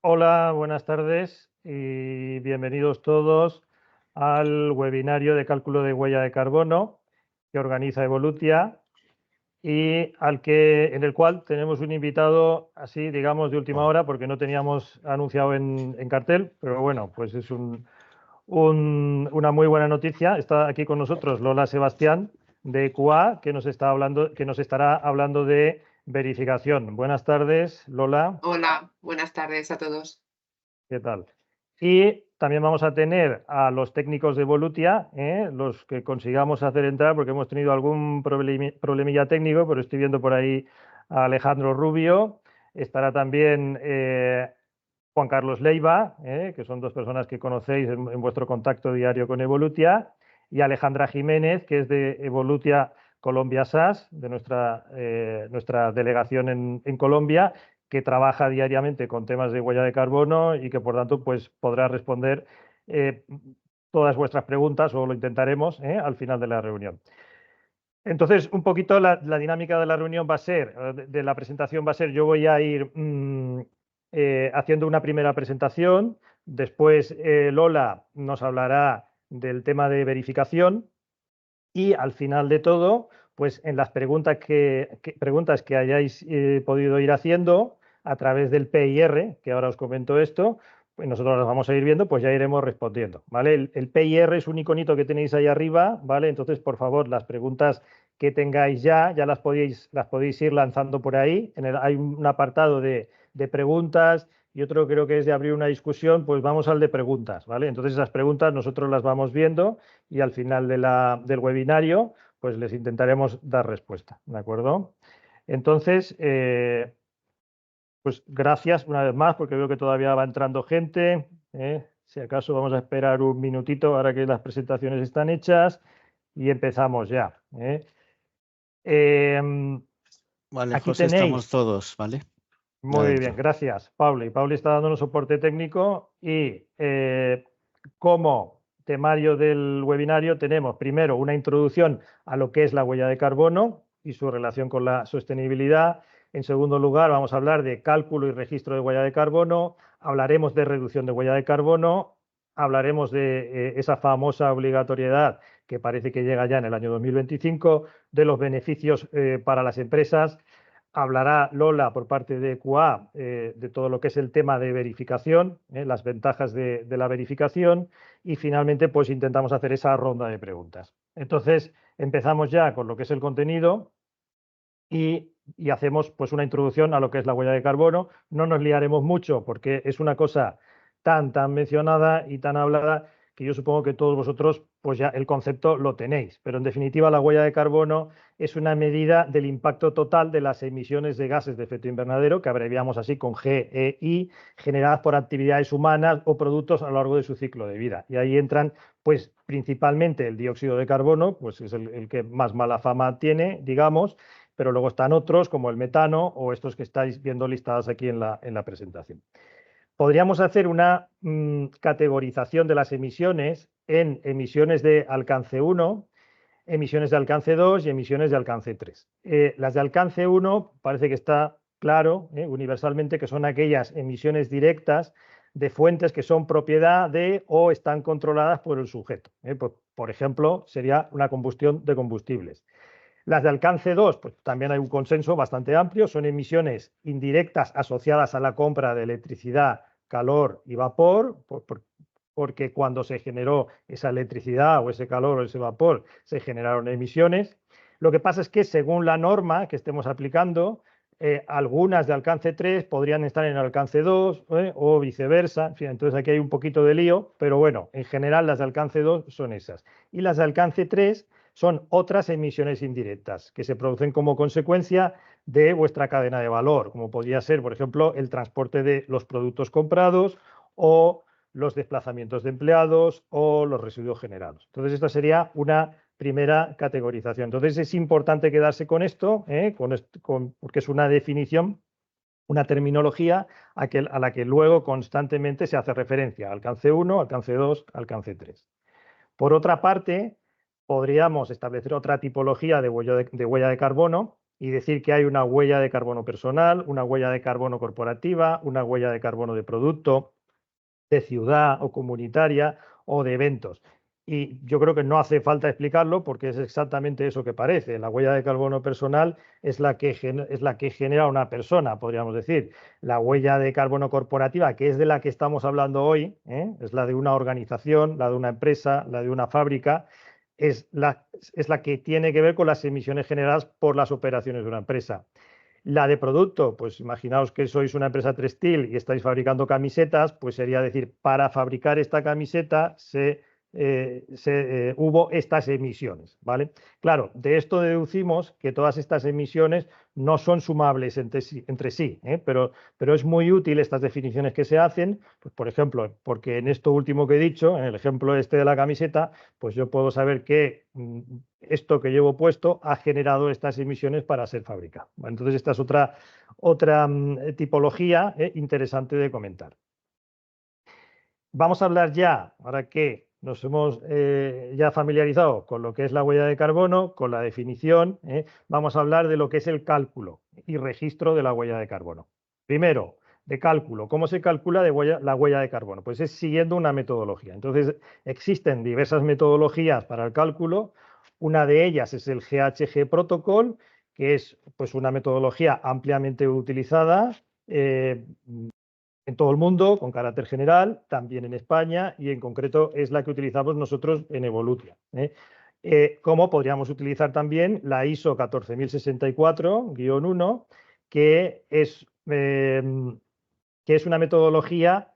Hola, buenas tardes y bienvenidos todos al webinario de cálculo de huella de carbono que organiza Evolutia y en el cual tenemos un invitado así, digamos, de última hora porque no teníamos anunciado en cartel, pero bueno, pues es una muy buena noticia. Está aquí con nosotros Lola Sebastián de EQA, que nos estará hablando de verificación. Buenas tardes, Lola. Hola, buenas tardes a todos. ¿Qué tal? Y también vamos a tener a los técnicos de Volutia, los que consigamos hacer entrar, porque hemos tenido algún problemilla técnico, pero estoy viendo por ahí a Alejandro Rubio. Estará también Juan Carlos Leiva, que son dos personas que conocéis en vuestro contacto diario con Evolutia, y Alejandra Jiménez, que es de Evolutia Colombia SAS, de nuestra delegación en Colombia, que trabaja diariamente con temas de huella de carbono y que, por tanto, pues podrá responder todas vuestras preguntas, o lo intentaremos al final de la reunión. Entonces, un poquito la dinámica de la reunión va a ser, de la presentación va a ser, yo voy a ir haciendo una primera presentación, después Lola nos hablará del tema de verificación y al final de todo, pues en las preguntas que hayáis podido ir haciendo a través del PIR, que ahora os comento esto, pues nosotros las vamos a ir viendo, pues ya iremos respondiendo, ¿vale? El PIR es un iconito que tenéis ahí arriba, ¿vale? Entonces, por favor, las preguntas que tengáis ya las podéis ir lanzando por ahí. Hay un apartado de preguntas y otro creo que es de abrir una discusión, pues vamos al de preguntas, ¿vale? Entonces, esas preguntas nosotros las vamos viendo y al final del webinario, pues les intentaremos dar respuesta, ¿de acuerdo? Entonces, pues gracias una vez más, porque veo que todavía va entrando gente. Si acaso vamos a esperar un minutito ahora que las presentaciones están hechas y empezamos ya. Vale, Aquí José, estamos tenéis. todos, ¿vale? Ya Muy bien, dentro. gracias, Pauli. Pauli está dándonos soporte técnico y como temario del webinario tenemos primero una introducción a lo que es la huella de carbono y su relación con la sostenibilidad. En segundo lugar, vamos a hablar de cálculo y registro de huella de carbono. Hablaremos de reducción de huella de carbono. Hablaremos de esa famosa obligatoriedad que parece que llega ya en el año 2025, de los beneficios para las empresas. Hablará Lola por parte de QA de todo lo que es el tema de verificación, las ventajas de la verificación y finalmente pues intentamos hacer esa ronda de preguntas. Entonces empezamos ya con lo que es el contenido y hacemos pues una introducción a lo que es la huella de carbono. No nos liaremos mucho porque es una cosa tan mencionada y tan hablada que yo supongo que todos vosotros pues ya el concepto lo tenéis, pero en definitiva la huella de carbono es una medida del impacto total de las emisiones de gases de efecto invernadero, que abreviamos así con GEI, generadas por actividades humanas o productos a lo largo de su ciclo de vida. Y ahí entran pues principalmente el dióxido de carbono, pues es el que más mala fama tiene, digamos, pero luego están otros como el metano o estos que estáis viendo listados aquí en la presentación. Podríamos hacer una categorización de las emisiones en emisiones de alcance 1, emisiones de alcance 2 y emisiones de alcance 3. Las de alcance 1 parece que está claro universalmente que son aquellas emisiones directas de fuentes que son propiedad de o están controladas por el sujeto. Por ejemplo, sería una combustión de combustibles. Las de alcance 2, pues también hay un consenso bastante amplio, son emisiones indirectas asociadas a la compra de electricidad, calor y vapor, porque cuando se generó esa electricidad o ese calor o ese vapor, se generaron emisiones. Lo que pasa es que según la norma que estemos aplicando, algunas de alcance 3 podrían estar en alcance 2 o viceversa. En fin, entonces aquí hay un poquito de lío, pero bueno, en general las de alcance 2 son esas. Y las de alcance 3 son otras emisiones indirectas que se producen como consecuencia de vuestra cadena de valor, como podría ser, por ejemplo, el transporte de los productos comprados o los desplazamientos de empleados o los residuos generados. Entonces, esta sería una primera categorización. Entonces, es importante quedarse con esto, porque es una definición, una terminología a la que luego constantemente se hace referencia, alcance 1, alcance 2, alcance 3. Por otra parte, podríamos establecer otra tipología de huella de carbono, y decir que hay una huella de carbono personal, una huella de carbono corporativa, una huella de carbono de producto, de ciudad o comunitaria o de eventos. Y yo creo que no hace falta explicarlo porque es exactamente eso que parece. La huella de carbono personal es la que genera una persona, podríamos decir. La huella de carbono corporativa, que es de la que estamos hablando hoy, es la de una organización, la de una empresa, la de una fábrica, es la que tiene que ver con las emisiones generadas por las operaciones de una empresa. La de producto, pues imaginaos que sois una empresa textil y estáis fabricando camisetas, pues sería decir, para fabricar esta camiseta hubo estas emisiones, ¿vale? Claro, de esto deducimos que todas estas emisiones no son sumables entre sí, pero es muy útil estas definiciones que se hacen, pues, por ejemplo, porque en esto último que he dicho, en el ejemplo este de la camiseta, pues yo puedo saber que esto que llevo puesto ha generado estas emisiones para ser fabricado. Entonces, esta es otra tipología interesante de comentar. Vamos a hablar ya, ahora que nos hemos ya familiarizado con lo que es la huella de carbono, con la definición, vamos a hablar de lo que es el cálculo y registro de la huella de carbono. Primero, de cálculo. ¿Cómo se calcula la huella de carbono? Pues es siguiendo una metodología. Entonces, existen diversas metodologías para el cálculo. Una de ellas es el GHG Protocol, que es pues, una metodología ampliamente utilizada en todo el mundo, con carácter general, también en España, y en concreto es la que utilizamos nosotros en Evolutia. Como podríamos utilizar también la ISO 14064-1, que es una metodología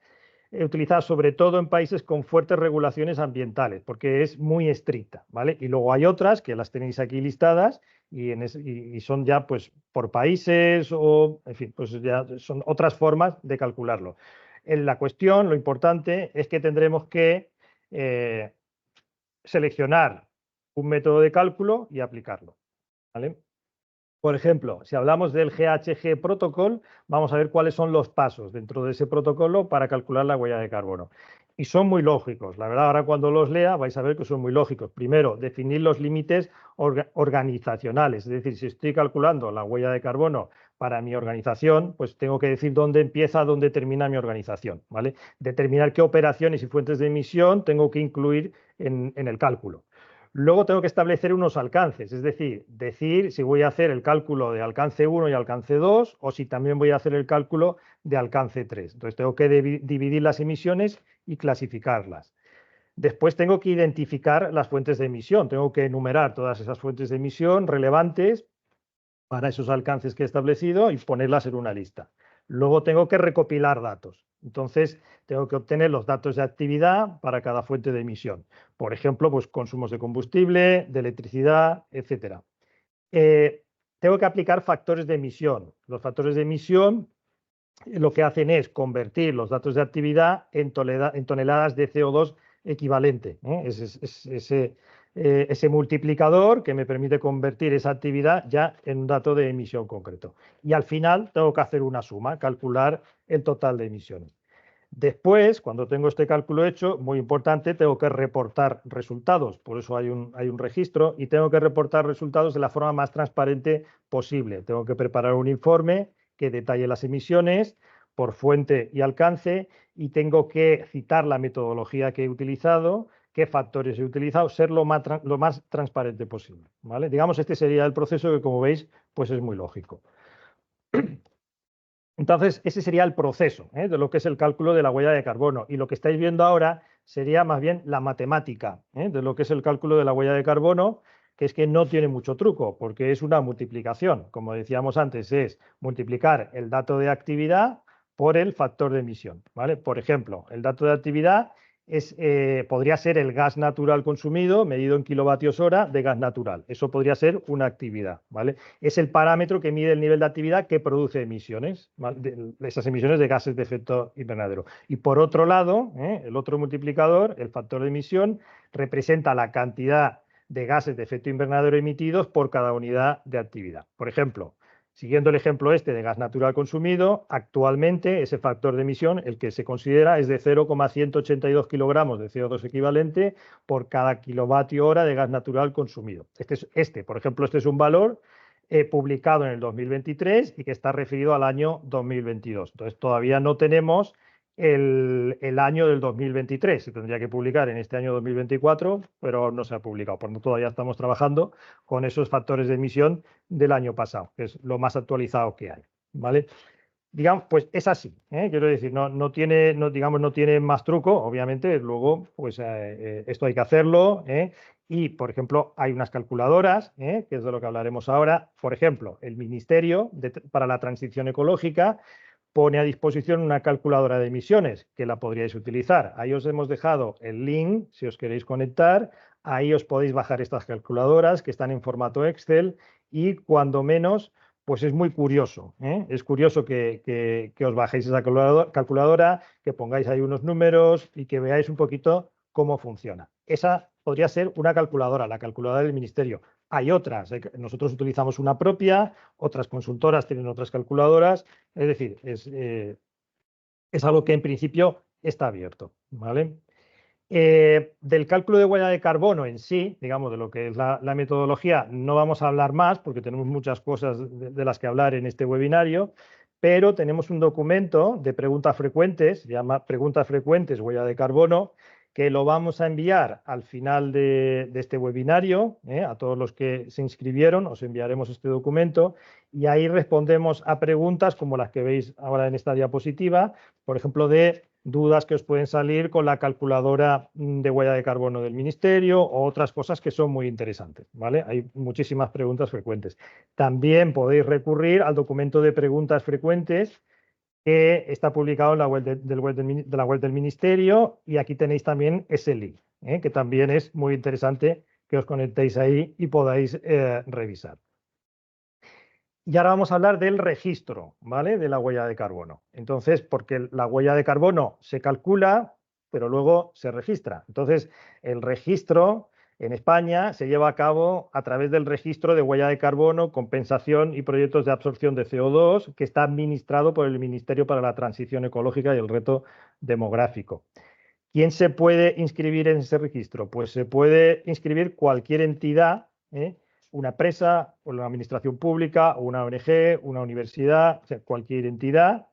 utilizada sobre todo en países con fuertes regulaciones ambientales, porque es muy estricta, ¿vale? Y luego hay otras que las tenéis aquí listadas y son ya pues por países o, en fin, pues ya son otras formas de calcularlo. En la cuestión, lo importante es que tendremos que seleccionar un método de cálculo y aplicarlo, ¿vale? Por ejemplo, si hablamos del GHG Protocol, vamos a ver cuáles son los pasos dentro de ese protocolo para calcular la huella de carbono. Y son muy lógicos. La verdad, ahora cuando los lea vais a ver que son muy lógicos. Primero, definir los límites organizacionales. Es decir, si estoy calculando la huella de carbono para mi organización, pues tengo que decir dónde empieza, dónde termina mi organización, ¿vale? Determinar qué operaciones y fuentes de emisión tengo que incluir en el cálculo. Luego tengo que establecer unos alcances, es decir si voy a hacer el cálculo de alcance 1 y alcance 2 o si también voy a hacer el cálculo de alcance 3. Entonces tengo que dividir las emisiones y clasificarlas. Después tengo que identificar las fuentes de emisión, tengo que enumerar todas esas fuentes de emisión relevantes para esos alcances que he establecido y ponerlas en una lista. Luego tengo que recopilar datos. Entonces, tengo que obtener los datos de actividad para cada fuente de emisión. Por ejemplo, pues consumos de combustible, de electricidad, etcétera. Tengo que aplicar factores de emisión. Los factores de emisión lo que hacen es convertir los datos de actividad en toneladas de CO2 equivalente. Ese multiplicador que me permite convertir esa actividad ya en un dato de emisión concreto. Y al final tengo que hacer una suma, calcular el total de emisiones. Después, cuando tengo este cálculo hecho, muy importante, tengo que reportar resultados. Por eso hay un registro y tengo que reportar resultados de la forma más transparente posible. Tengo que preparar un informe que detalle las emisiones por fuente y alcance y tengo que citar la metodología que he utilizado, qué factores he utilizado, ser lo más transparente posible, ¿vale? Digamos, este sería el proceso que, como veis, pues es muy lógico. Entonces, ese sería el proceso de lo que es el cálculo de la huella de carbono. Y lo que estáis viendo ahora sería más bien la matemática de lo que es el cálculo de la huella de carbono, que es que no tiene mucho truco, porque es una multiplicación. Como decíamos antes, es multiplicar el dato de actividad por el factor de emisión, ¿vale? Por ejemplo, el dato de actividad podría ser el gas natural consumido medido en kilovatios hora de gas natural. Eso podría ser una actividad, ¿vale? Es el parámetro que mide el nivel de actividad que produce emisiones, ¿vale? Esas emisiones de gases de efecto invernadero. Y por otro lado, el otro multiplicador, el factor de emisión, representa la cantidad de gases de efecto invernadero emitidos por cada unidad de actividad. Por ejemplo, siguiendo el ejemplo este de gas natural consumido, actualmente ese factor de emisión, el que se considera, es de 0,182 kilogramos de CO2 equivalente por cada kilovatio hora de gas natural consumido. Por ejemplo, este es un valor publicado en el 2023 y que está referido al año 2022. Entonces, todavía no tenemos el año del 2023. Se tendría que publicar en este año 2024, pero no se ha publicado. Por lo tanto, todavía estamos trabajando con esos factores de emisión del año pasado, que es lo más actualizado que hay, ¿vale? Digamos, pues es así, quiero decir, no tiene más truco, obviamente, luego, pues esto hay que hacerlo, y, por ejemplo, hay unas calculadoras, que es de lo que hablaremos ahora. Por ejemplo, el Ministerio para la Transición Ecológica pone a disposición una calculadora de emisiones que la podríais utilizar. Ahí os hemos dejado el link, si os queréis conectar, ahí os podéis bajar estas calculadoras que están en formato Excel y, cuando menos, pues es muy curioso, es curioso que os bajéis esa calculadora, que pongáis ahí unos números y que veáis un poquito cómo funciona. Esa podría ser una calculadora, la calculadora del Ministerio. Hay otras, nosotros utilizamos una propia, otras consultoras tienen otras calculadoras, es decir, es algo que en principio está abierto, ¿vale? Del cálculo de huella de carbono en sí, digamos, de lo que es la metodología, no vamos a hablar más porque tenemos muchas cosas de las que hablar en este webinario, pero tenemos un documento de preguntas frecuentes, se llama Preguntas frecuentes, huella de carbono, que lo vamos a enviar al final de este webinario, a todos los que se inscribieron, os enviaremos este documento y ahí respondemos a preguntas como las que veis ahora en esta diapositiva, por ejemplo, de dudas que os pueden salir con la calculadora de huella de carbono del Ministerio o otras cosas que son muy interesantes, ¿vale? Hay muchísimas preguntas frecuentes. También podéis recurrir al documento de preguntas frecuentes que está publicado en la web de la web del Ministerio, y aquí tenéis también ese link, que también es muy interesante que os conectéis ahí y podáis revisar. Y ahora vamos a hablar del registro, ¿vale?, de la huella de carbono. Entonces, porque la huella de carbono se calcula, pero luego se registra. Entonces, el registro en España se lleva a cabo a través del registro de huella de carbono, compensación y proyectos de absorción de CO2, que está administrado por el Ministerio para la Transición Ecológica y el Reto Demográfico. ¿Quién se puede inscribir en ese registro? Pues se puede inscribir cualquier entidad, una empresa, una administración pública, o una ONG, una universidad, o sea, cualquier entidad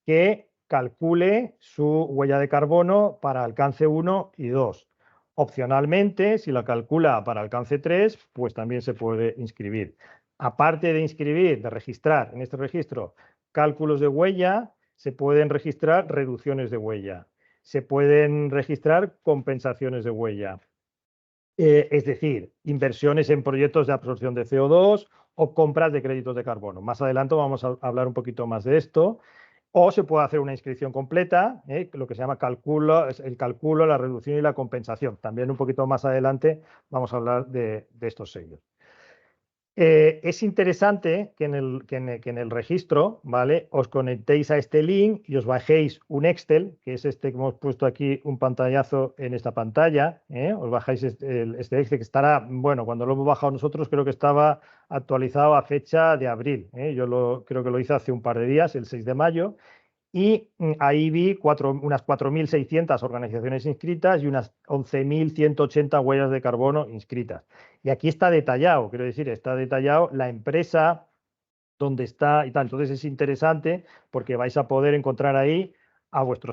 que calcule su huella de carbono para alcance 1 y 2. Opcionalmente, si la calcula para alcance 3, pues también se puede inscribir. Aparte de inscribir, de registrar en este registro cálculos de huella, se pueden registrar reducciones de huella, se pueden registrar compensaciones de huella. Es decir, inversiones en proyectos de absorción de CO2 o compras de créditos de carbono. Más adelante vamos a hablar un poquito más de esto. O se puede hacer una inscripción completa, lo que se llama el cálculo, la reducción y la compensación. También un poquito más adelante vamos a hablar de estos sellos. Es interesante que en el registro, ¿vale?, os conectéis a este link y os bajéis un Excel, que es este que hemos puesto aquí, un pantallazo en esta pantalla. Os bajáis este Excel, que estará, bueno, cuando lo hemos bajado nosotros creo que estaba actualizado a fecha de abril. Yo creo que lo hice hace un par de días, el 6 de mayo. Y ahí vi unas 4.600 organizaciones inscritas y unas 11.180 huellas de carbono inscritas. Y aquí está detallado, quiero decir, está detallado la empresa, dónde está y tal. Entonces es interesante porque vais a poder encontrar ahí a vuestro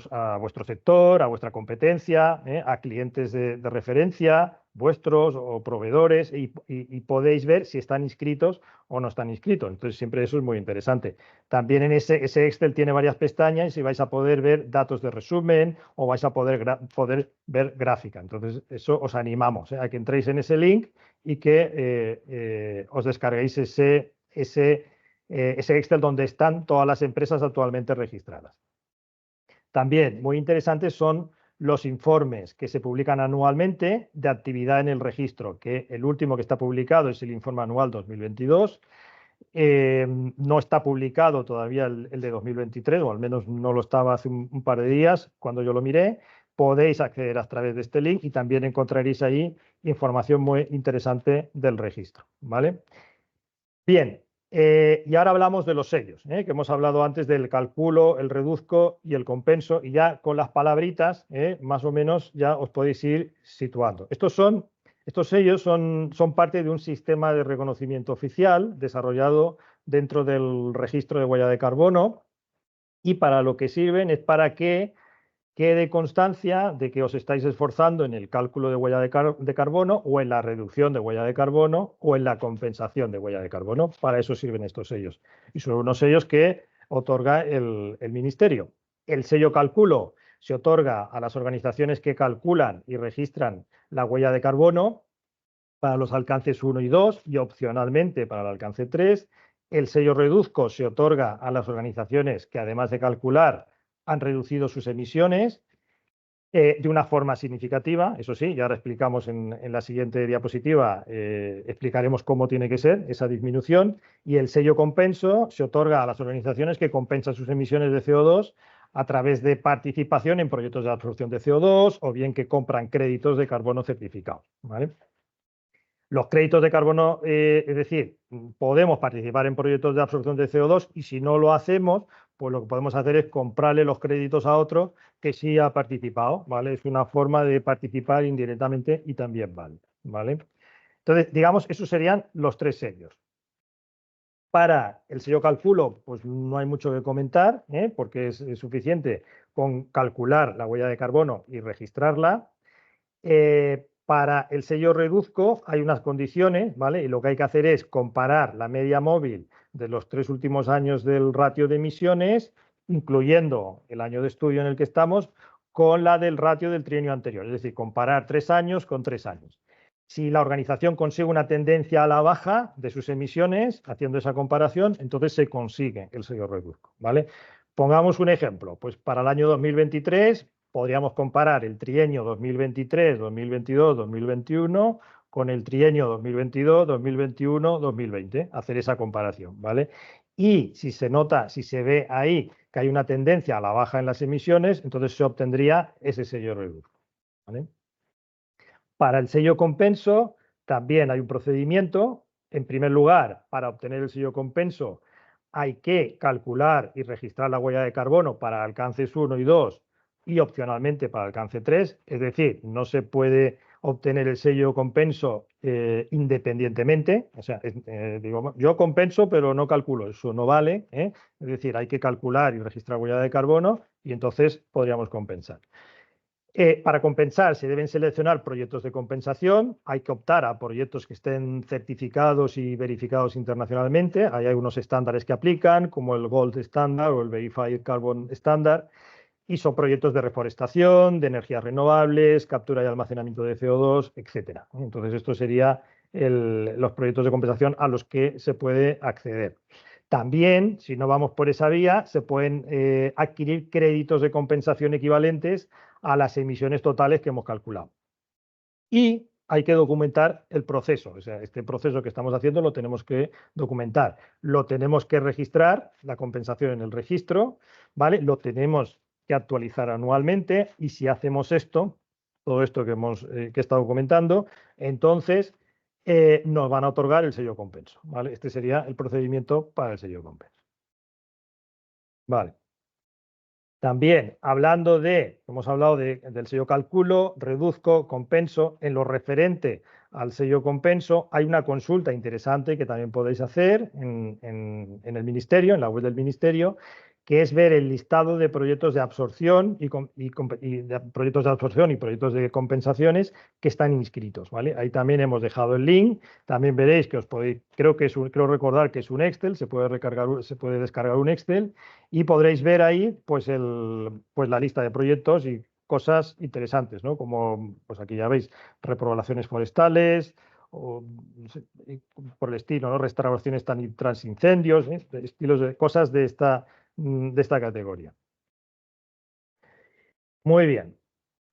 sector, a vuestra competencia, a clientes de referencia, vuestros o proveedores, y podéis ver si están inscritos o no están inscritos. Entonces siempre eso es muy interesante. También en ese Excel tiene varias pestañas y vais a poder ver datos de resumen o vais a poder ver gráfica. Entonces eso os animamos a que entréis en ese link y que os descarguéis ese Excel donde están todas las empresas actualmente registradas. También muy interesantes son los informes que se publican anualmente de actividad en el registro, que el último que está publicado es el informe anual 2022. No está publicado todavía el de 2023, o al menos no lo estaba hace un par de días cuando yo lo miré. Podéis acceder a través de este link y también encontraréis ahí información muy interesante del registro, ¿vale? Bien. Y ahora hablamos de los sellos, que hemos hablado antes del calculo, el reduzco y el compenso, y ya con las palabritas más o menos ya os podéis ir situando. Estos son Estos sellos son parte de un sistema de reconocimiento oficial desarrollado dentro del registro de huella de carbono, y para lo que sirven es para que quede constancia de que os estáis esforzando en el cálculo de huella de carbono, o en la reducción de huella de carbono, o en la compensación de huella de carbono. Para eso sirven estos sellos. Y son unos sellos que otorga el Ministerio. El sello Calculo se otorga a las organizaciones que calculan y registran la huella de carbono para los alcances 1 y 2, y opcionalmente para el alcance 3. El sello Reduzco se otorga a las organizaciones que, además de calcular, han reducido sus emisiones de una forma significativa. Eso sí, ya ahora explicamos en la siguiente diapositiva, explicaremos cómo tiene que ser esa disminución. Y el sello Compenso se otorga a las organizaciones que compensan sus emisiones de CO2 a través de participación en proyectos de absorción de CO2, o bien que compran créditos de carbono certificados, ¿vale? Los créditos de carbono, es decir, podemos participar en proyectos de absorción de CO2, y si no lo hacemos, pues lo que podemos hacer es comprarle los créditos a otro que sí ha participado, ¿vale? Es una forma de participar indirectamente y también ¿vale? Entonces, digamos, esos serían los tres sellos. Para el sello Calculo, pues no hay mucho que comentar, porque es suficiente con calcular la huella de carbono y registrarla. Para el sello Reduzco hay unas condiciones, ¿vale? Y lo que hay que hacer es comparar la media móvil de los 3 últimos años del ratio de emisiones, incluyendo el año de estudio en el que estamos, con la del ratio del trienio anterior. Es decir, comparar 3 años con 3 años. Si la organización consigue una tendencia a la baja de sus emisiones, haciendo esa comparación, entonces se consigue el sello Reduzco, ¿vale? Pongamos un ejemplo. Pues para el año 2023 podríamos comparar el trienio 2023, 2022, 2021 con el trienio 2022, 2021, 2020, hacer esa comparación, ¿vale? Y si se nota, si se ve ahí que hay una tendencia a la baja en las emisiones, entonces se obtendría ese sello Reduzco, ¿vale? Para el sello Compenso también hay un procedimiento. En primer lugar, para obtener el sello Compenso hay que calcular y registrar la huella de carbono para alcances 1 y 2, y opcionalmente para alcance 3. Es decir, no se puede obtener el sello Compenso independientemente. O sea, digo, yo compenso pero no calculo, eso no vale, ¿eh? Es decir, hay que calcular y registrar huella de carbono, y entonces podríamos compensar. Para compensar se deben seleccionar proyectos de compensación. Hay que optar a proyectos que estén certificados y verificados internacionalmente. Hay algunos estándares que aplican, como el Gold Standard o el Verified Carbon Standard, y son proyectos de reforestación, de energías renovables, captura y almacenamiento de CO2, etc. Entonces, estos serían los proyectos de compensación a los que se puede acceder. También, si no vamos por esa vía, se pueden adquirir créditos de compensación equivalentes a las emisiones totales que hemos calculado. Y hay que documentar el proceso. O sea, este proceso que estamos haciendo lo tenemos que documentar. Lo tenemos que registrar, la compensación en el registro, ¿vale? Lo tenemos que actualizar anualmente, y si hacemos esto, todo esto que he estado comentando, entonces nos van a otorgar el sello Compenso, ¿vale? Este sería el procedimiento para el sello Compenso. Vale. También, hemos hablado del sello Calculo, Reduzco, Compenso. En lo referente al sello Compenso hay una consulta interesante que también podéis hacer en el Ministerio, en la web del Ministerio, que es ver el listado de proyectos de absorción y proyectos de absorción y proyectos de compensaciones que están inscritos, ¿vale? Ahí también hemos dejado el link. También veréis que creo recordar que es un Excel, se puede descargar un Excel, y podréis ver ahí pues la lista de proyectos y cosas interesantes, ¿no? Como pues aquí ya veis, repoblaciones forestales, o por el estilo, ¿no? Restauraciones tras incendios, estilos de cosas de esta categoría. Muy bien.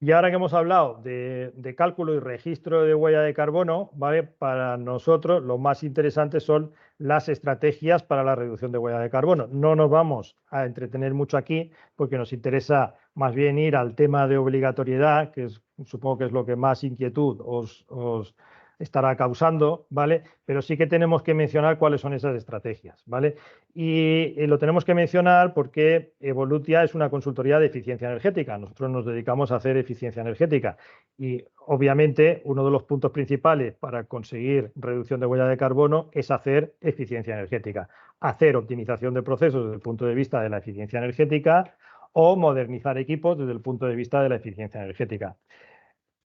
Y ahora que hemos hablado de cálculo y registro de huella de carbono, ¿vale? Para nosotros lo más interesante son las estrategias para la reducción de huella de carbono. No nos vamos a entretener mucho aquí, porque nos interesa más bien ir al tema de obligatoriedad, que supongo que es lo que más inquietud os estará causando, ¿vale? Pero sí que tenemos que mencionar cuáles son esas estrategias, ¿vale? Y lo tenemos que mencionar porque Evolutia es una consultoría de eficiencia energética. Nosotros nos dedicamos a hacer eficiencia energética y obviamente uno de los puntos principales para conseguir reducción de huella de carbono es hacer eficiencia energética, hacer optimización de procesos desde el punto de vista de la eficiencia energética o modernizar equipos desde el punto de vista de la eficiencia energética.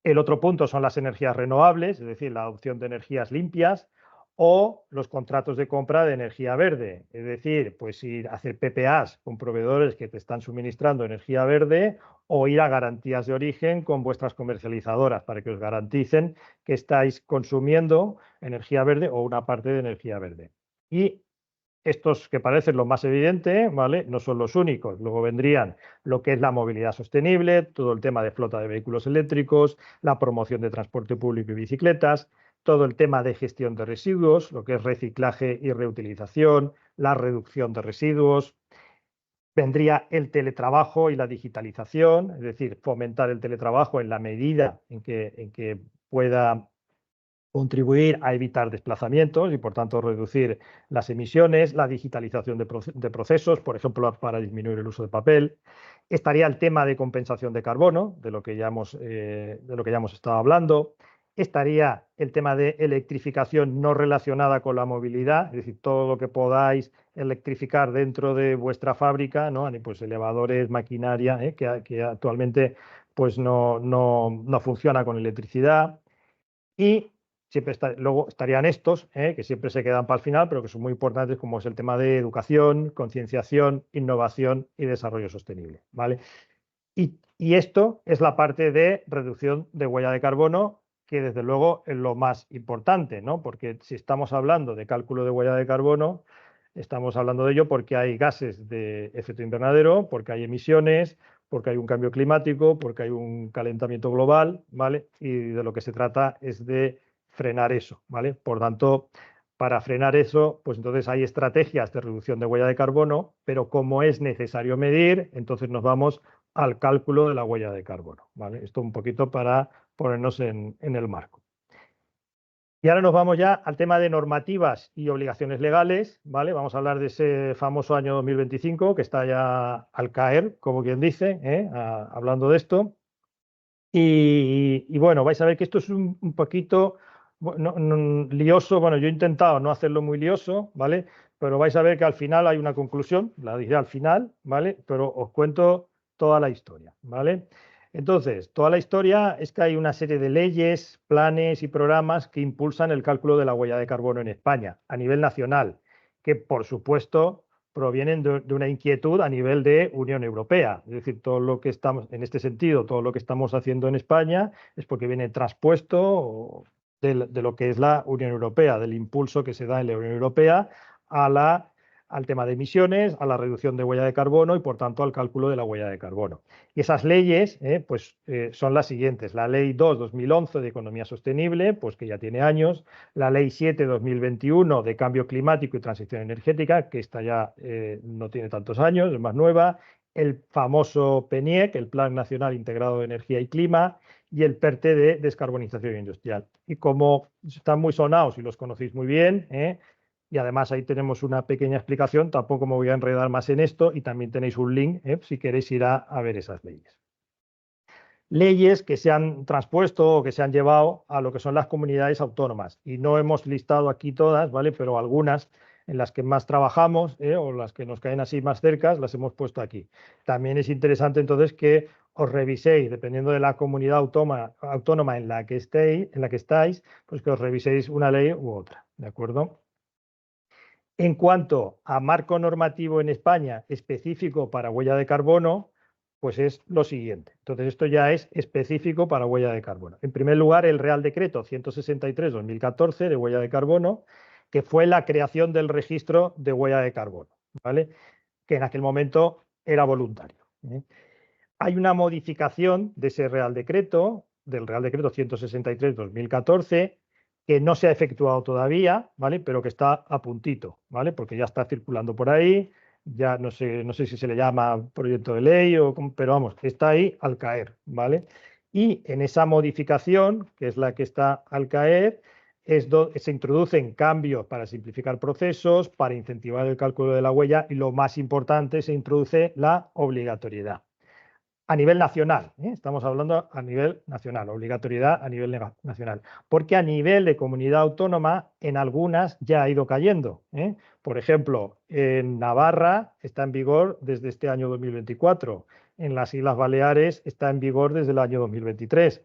El otro punto son las energías renovables, es decir, la adopción de energías limpias o los contratos de compra de energía verde, es decir, pues ir a hacer PPAs con proveedores que te están suministrando energía verde o ir a garantías de origen con vuestras comercializadoras para que os garanticen que estáis consumiendo energía verde o una parte de energía verde. Y estos que parecen lo más evidente, ¿vale? No son los únicos. Luego vendrían lo que es la movilidad sostenible, todo el tema de flota de vehículos eléctricos, la promoción de transporte público y bicicletas, todo el tema de gestión de residuos, lo que es reciclaje y reutilización, la reducción de residuos. Vendría el teletrabajo y la digitalización, es decir, fomentar el teletrabajo en la medida en que pueda contribuir a evitar desplazamientos y, por tanto, reducir las emisiones, la digitalización de procesos, por ejemplo, para disminuir el uso de papel. Estaría el tema de compensación de carbono, de lo que ya hemos estado hablando. Estaría el tema de electrificación no relacionada con la movilidad, es decir, todo lo que podáis electrificar dentro de vuestra fábrica, ¿no? Pues elevadores, maquinaria, que actualmente pues no funciona con electricidad. Y luego estarían estos, que siempre se quedan para el final, pero que son muy importantes, como es el tema de educación, concienciación, innovación y desarrollo sostenible, ¿vale? Y esto es la parte de reducción de huella de carbono, que desde luego es lo más importante, ¿no? Porque si estamos hablando de cálculo de huella de carbono, estamos hablando de ello porque hay gases de efecto invernadero, porque hay emisiones, porque hay un cambio climático, porque hay un calentamiento global, ¿vale? Y de lo que se trata es de frenar eso, ¿vale? Por tanto, para frenar eso, pues entonces hay estrategias de reducción de huella de carbono, pero como es necesario medir, entonces nos vamos al cálculo de la huella de carbono, ¿vale? Esto un poquito para ponernos en el marco. Y ahora nos vamos ya al tema de normativas y obligaciones legales, ¿vale? Vamos a hablar de ese famoso año 2025 que está ya al caer, como quien dice, hablando de esto. Y bueno, vais a ver que esto es un poquito lioso. Bueno, yo he intentado no hacerlo muy lioso, ¿vale? Pero vais a ver que al final hay una conclusión, la diré al final, ¿vale? Pero os cuento toda la historia, ¿vale? Entonces, toda la historia es que hay una serie de leyes, planes y programas que impulsan el cálculo de la huella de carbono en España a nivel nacional, que por supuesto provienen de una inquietud a nivel de Unión Europea. Es decir, todo lo que estamos, en este sentido, todo lo que estamos haciendo en España es porque viene traspuesto de lo que es la Unión Europea, del impulso que se da en la Unión Europea al tema de emisiones, a la reducción de huella de carbono y, por tanto, al cálculo de la huella de carbono. Y esas leyes son las siguientes. La Ley 2/2011 de Economía Sostenible, pues que ya tiene años. La Ley 7/2021 de Cambio Climático y Transición Energética, que esta ya no tiene tantos años, es más nueva. El famoso PNIEC, el Plan Nacional Integrado de Energía y Clima, y el PERTE de Descarbonización Industrial. Y como están muy sonados y los conocéis muy bien, y además ahí tenemos una pequeña explicación, tampoco me voy a enredar más en esto, y también tenéis un link si queréis ir a ver esas leyes. Leyes que se han transpuesto o que se han llevado a lo que son las comunidades autónomas. Y no hemos listado aquí todas, ¿vale? Pero algunas en las que más trabajamos o las que nos caen así más cerca, las hemos puesto aquí. También es interesante entonces que os reviséis, dependiendo de la comunidad autónoma en la que estáis, pues que os reviséis una ley u otra, ¿de acuerdo? En cuanto a marco normativo en España específico para huella de carbono, pues es lo siguiente. Entonces, esto ya es específico para huella de carbono. En primer lugar, el Real Decreto 163/2014 de huella de carbono, que fue la creación del registro de huella de carbono, ¿vale? Que en aquel momento era voluntario. Hay una modificación de ese Real Decreto, del Real Decreto 163/2014, que no se ha efectuado todavía, ¿vale? Pero que está a puntito, ¿vale? Porque ya está circulando por ahí, ya no sé si se le llama proyecto de ley, pero vamos, está ahí al caer, ¿vale? Y en esa modificación, que es la que está al caer, se introducen cambios para simplificar procesos, para incentivar el cálculo de la huella y, lo más importante, se introduce la obligatoriedad. A nivel nacional, estamos hablando a nivel nacional, obligatoriedad a nivel nacional, porque a nivel de comunidad autónoma en algunas ya ha ido cayendo. Por ejemplo, en Navarra está en vigor desde este año 2024, en las Islas Baleares está en vigor desde el año 2023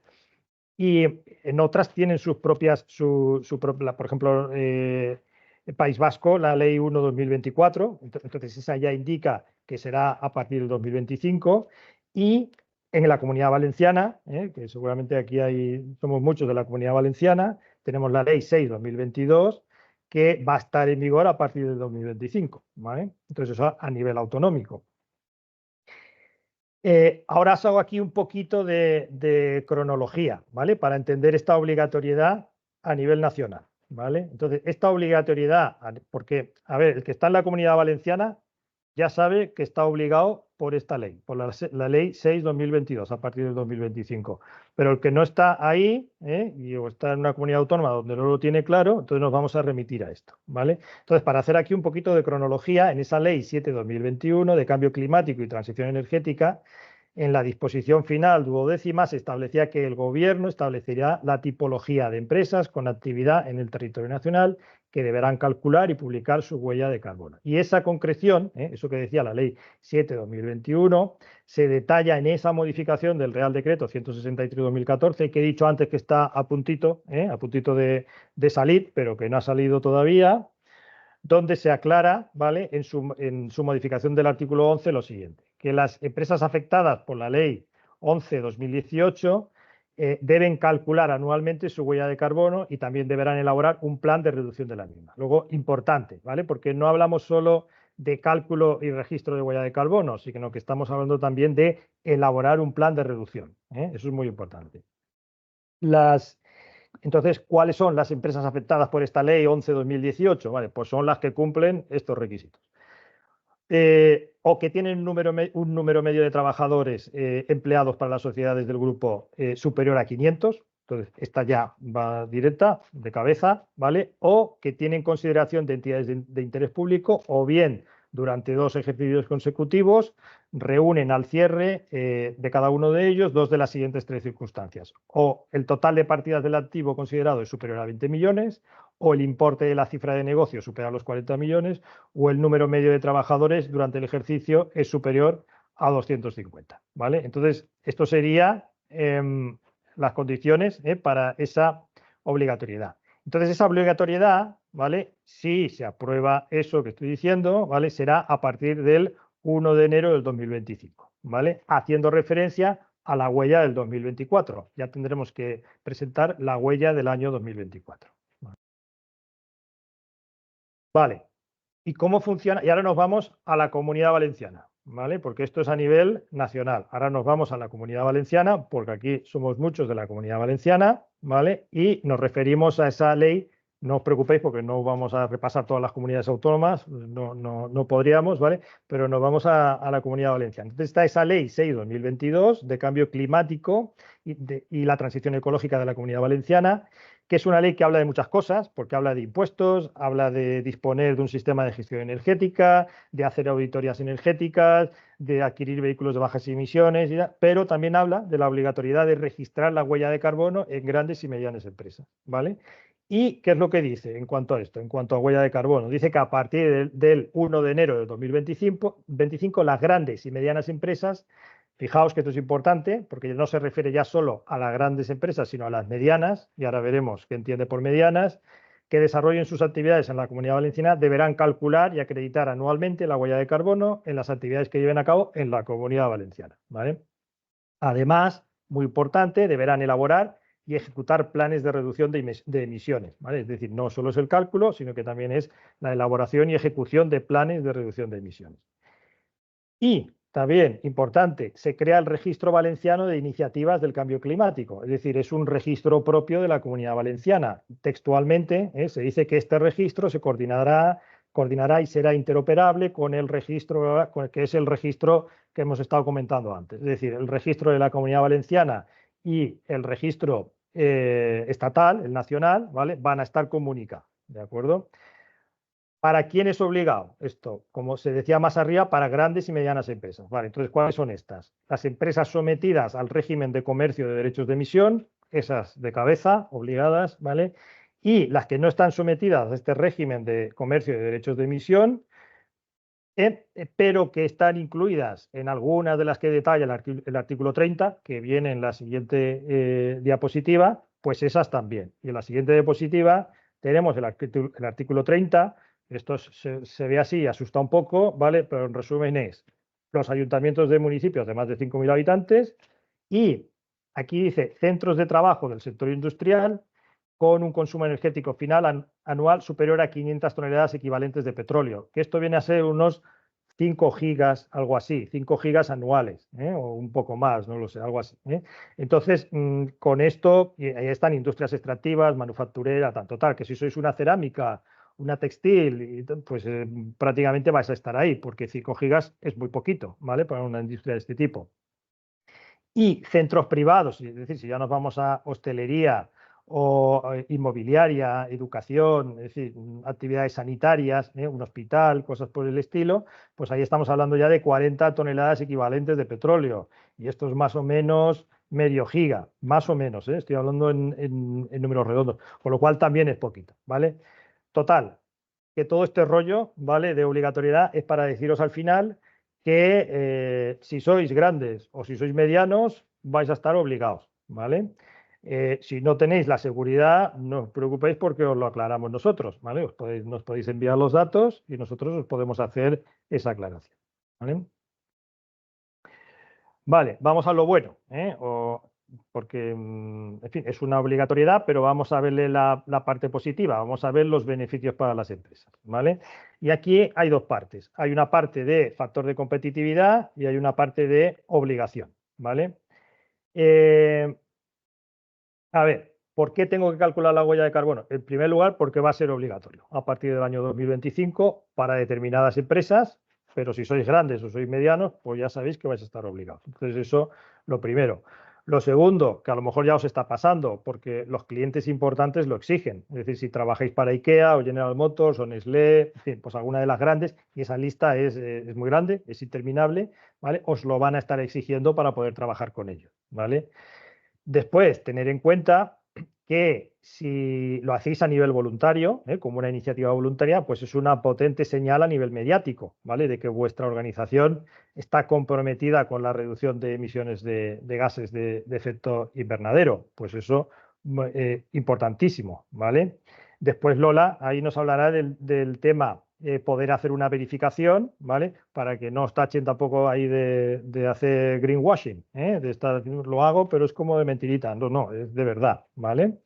y en otras tienen sus propias, por ejemplo, el País Vasco, la Ley 1/2024, entonces esa ya indica que será a partir del 2025. Y en la Comunidad Valenciana, que seguramente aquí somos muchos de la Comunidad Valenciana, tenemos la Ley 6/2022, que va a estar en vigor a partir del 2025. ¿Vale? Entonces eso a nivel autonómico. Ahora os hago aquí un poquito de cronología, ¿vale? Para entender esta obligatoriedad a nivel nacional, ¿vale? Entonces, esta obligatoriedad, porque, a ver, el que está en la Comunidad Valenciana ya sabe que está obligado por esta ley, por la Ley 6/2022, a partir del 2025. Pero el que no está ahí, o está en una comunidad autónoma donde no lo tiene claro, entonces nos vamos a remitir a esto, ¿vale? Entonces, para hacer aquí un poquito de cronología, en esa Ley 7/2021 de Cambio Climático y Transición Energética, en la disposición final 12ª se establecía que el Gobierno establecería la tipología de empresas con actividad en el territorio nacional que deberán calcular y publicar su huella de carbono. Y esa concreción, eso que decía la Ley 7/2021, se detalla en esa modificación del Real Decreto 163/2014, que he dicho antes que está a puntito de salir, pero que no ha salido todavía, donde se aclara, ¿vale?, en su modificación del artículo 11 lo siguiente, que las empresas afectadas por la Ley 11/2018 deben calcular anualmente su huella de carbono y también deberán elaborar un plan de reducción de la misma. Luego, importante, ¿vale?, porque no hablamos solo de cálculo y registro de huella de carbono, sino que estamos hablando también de elaborar un plan de reducción. Eso es muy importante. Entonces, ¿cuáles son las empresas afectadas por esta Ley 11/2018? Vale, pues son las que cumplen estos requisitos. O que tienen un número medio de trabajadores empleados para las sociedades del grupo superior a 500, entonces esta ya va directa, de cabeza, ¿vale? O que tienen consideración de entidades de interés público, o bien durante 2 ejercicios consecutivos reúnen al cierre de cada uno de ellos 2 de las siguientes 3 circunstancias: o el total de partidas del activo considerado es superior a 20 millones, o el importe de la cifra de negocio supera los 40 millones, o el número medio de trabajadores durante el ejercicio es superior a 250. ¿Vale? Entonces, esto sería las condiciones para esa obligatoriedad. Entonces, esa obligatoriedad, ¿vale?, si se aprueba eso que estoy diciendo, ¿vale?, será a partir del 1 de enero del 2025, ¿vale?, haciendo referencia a la huella del 2024. Ya tendremos que presentar la huella del año 2024. Vale. ¿Y cómo funciona? Y ahora nos vamos a la Comunidad Valenciana, ¿vale? Porque esto es a nivel nacional. Ahora nos vamos a la Comunidad Valenciana, porque aquí somos muchos de la Comunidad Valenciana, ¿vale? Y nos referimos a esa ley. No os preocupéis porque no vamos a repasar todas las comunidades autónomas, no podríamos, ¿vale? Pero nos vamos a la Comunidad Valenciana. Entonces está esa Ley 6/2022 de Cambio Climático y la Transición Ecológica de la Comunidad Valenciana, que es una ley que habla de muchas cosas, porque habla de impuestos, habla de disponer de un sistema de gestión energética, de hacer auditorías energéticas, de adquirir vehículos de bajas emisiones, pero también habla de la obligatoriedad de registrar la huella de carbono en grandes y medianas empresas, ¿vale? ¿Y qué es lo que dice en cuanto a esto, en cuanto a huella de carbono? Dice que a partir del 1 de enero de 2025, las grandes y medianas empresas, fijaos que esto es importante, porque no se refiere ya solo a las grandes empresas, sino a las medianas, y ahora veremos qué entiende por medianas, que desarrollen sus actividades en la Comunidad Valenciana, deberán calcular y acreditar anualmente la huella de carbono en las actividades que lleven a cabo en la Comunidad Valenciana, ¿vale? Además, muy importante, deberán elaborar y ejecutar planes de reducción de emisiones, ¿vale? Es decir, no solo es el cálculo, sino que también es la elaboración y ejecución de planes de reducción de emisiones. Y también, importante, se crea el Registro Valenciano de Iniciativas del Cambio Climático, es decir, es un registro propio de la Comunidad Valenciana. Textualmente se dice que este registro se coordinará y será interoperable con el registro, que es el registro que hemos estado comentando antes. Es decir, el registro de la Comunidad Valenciana y el registro estatal, el nacional, ¿vale? Van a estar comunicados, ¿de acuerdo? ¿Para quién es obligado esto? Como se decía más arriba, para grandes y medianas empresas. Vale, entonces, ¿cuáles son estas? Las empresas sometidas al régimen de comercio de derechos de emisión, esas de cabeza, obligadas, ¿vale? Y las que no están sometidas a este régimen de comercio de derechos de emisión, pero que están incluidas en algunas de las que detalla el artículo 30, que viene en la siguiente diapositiva, pues esas también. Y en la siguiente diapositiva tenemos el artículo 30. Esto se ve así, asusta un poco, ¿vale? Pero en resumen es los ayuntamientos de municipios de más de 5.000 habitantes y aquí dice centros de trabajo del sector industrial con un consumo energético final anual superior a 500 toneladas equivalentes de petróleo, que esto viene a ser unos 5 gigas, algo así, 5 gigas anuales, o un poco más, no lo sé, algo así. Entonces, con esto, ahí están industrias extractivas, manufactureras, tanto tal, que si sois una cerámica, una textil, pues prácticamente vais a estar ahí, porque 5 gigas es muy poquito, ¿vale? Para una industria de este tipo. Y centros privados, es decir, si ya nos vamos a hostelería o inmobiliaria, educación, es decir, actividades sanitarias, un hospital, cosas por el estilo, pues ahí estamos hablando ya de 40 toneladas equivalentes de petróleo. Y esto es más o menos medio giga, más o menos, estoy hablando en números redondos, con lo cual también es poquito, ¿vale? Total, que todo este rollo, ¿vale?, de obligatoriedad es para deciros al final que si sois grandes o si sois medianos vais a estar obligados, ¿vale? Si no tenéis la seguridad, no os preocupéis porque os lo aclaramos nosotros, ¿vale? Nos podéis enviar los datos y nosotros os podemos hacer esa aclaración, ¿vale? Vale, vamos a lo bueno, porque, en fin, es una obligatoriedad, pero vamos a verle la parte positiva, vamos a ver los beneficios para las empresas, ¿vale? Y aquí hay dos partes. Hay una parte de factor de competitividad y hay una parte de obligación, ¿vale? A ver, ¿por qué tengo que calcular la huella de carbono? En primer lugar, porque va a ser obligatorio a partir del año 2025 para determinadas empresas, pero si sois grandes o sois medianos, pues ya sabéis que vais a estar obligados. Entonces, eso lo primero. Lo segundo, que a lo mejor ya os está pasando, porque los clientes importantes lo exigen. Es decir, si trabajáis para IKEA o General Motors o Nestlé, en fin, pues alguna de las grandes, y esa lista es muy grande, es interminable, ¿vale? Os lo van a estar exigiendo para poder trabajar con ellos, ¿vale? Después, tener en cuenta que si lo hacéis a nivel voluntario, como una iniciativa voluntaria, pues es una potente señal a nivel mediático, ¿vale? De que vuestra organización está comprometida con la reducción de emisiones de gases de efecto invernadero. Pues eso, importantísimo, ¿vale? Después Lola ahí nos hablará del tema poder hacer una verificación, ¿vale? Para que no os tachen tampoco ahí de hacer greenwashing, de estar, lo hago, pero es como de mentirita. No, no, es de verdad, ¿vale?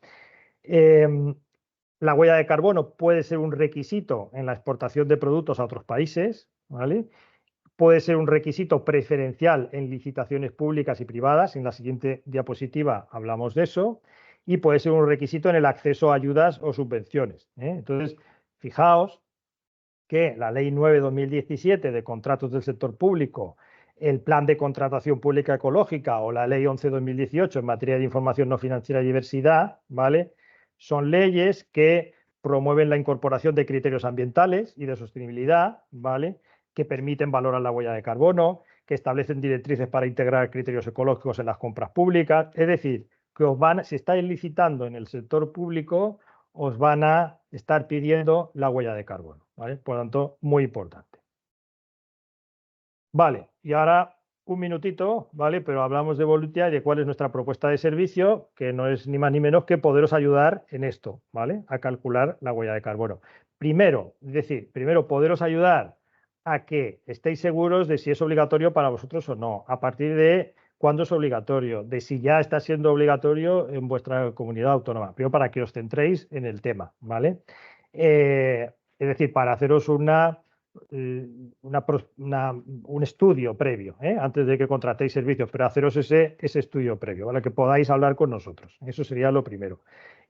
La huella de carbono puede ser un requisito en la exportación de productos a otros países, ¿vale? Puede ser un requisito preferencial en licitaciones públicas y privadas. En la siguiente diapositiva hablamos de eso. Y puede ser un requisito en el acceso a ayudas o subvenciones. Entonces, fijaos que la Ley 9/2017 de contratos del sector público, el Plan de Contratación Pública Ecológica o la Ley 11/2018 en materia de información no financiera y diversidad, ¿vale? Son leyes que promueven la incorporación de criterios ambientales y de sostenibilidad, ¿vale?, que permiten valorar la huella de carbono, que establecen directrices para integrar criterios ecológicos en las compras públicas. Es decir, que si estáis licitando en el sector público, os van a estar pidiendo la huella de carbono, ¿vale? Por lo tanto, muy importante. Vale, y ahora un minutito, ¿vale? Pero hablamos de Volutia y de cuál es nuestra propuesta de servicio, que no es ni más ni menos que poderos ayudar en esto, ¿vale? A calcular la huella de carbono. Primero, es decir, primero poderos ayudar a que estéis seguros de si es obligatorio para vosotros o no, a partir de cuándo es obligatorio, de si ya está siendo obligatorio en vuestra comunidad autónoma, primero para que os centréis en el tema, ¿vale? Es decir, para haceros un estudio previo, antes de que contratéis servicios, pero haceros ese estudio previo, ¿vale? Que podáis hablar con nosotros. Eso sería lo primero.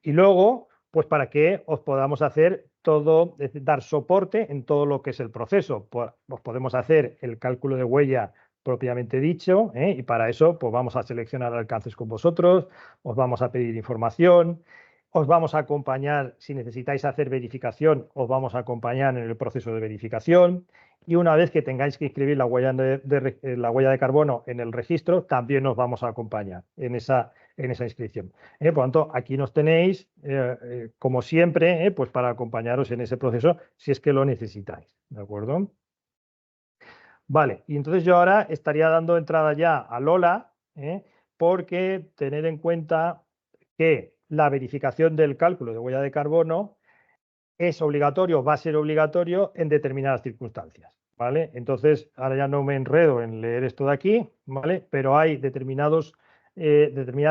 Y luego, pues para que os podamos hacer todo, dar soporte en todo lo que es el proceso. Os podemos hacer el cálculo de huella propiamente dicho, y para eso pues vamos a seleccionar alcances con vosotros, os vamos a pedir información, os vamos a acompañar, si necesitáis hacer verificación, os vamos a acompañar en el proceso de verificación, y una vez que tengáis que inscribir la huella la huella de carbono en el registro, también os vamos a acompañar en esa inscripción. Por lo tanto, aquí nos tenéis, como siempre, pues para acompañaros en ese proceso si es que lo necesitáis, ¿de acuerdo? Vale, y entonces yo ahora estaría dando entrada ya a Lola, porque tener en cuenta que la verificación del cálculo de huella de carbono es obligatorio, va a ser obligatorio en determinadas circunstancias, ¿vale? Entonces, ahora ya no me enredo en leer esto de aquí, ¿vale? Pero hay determinadas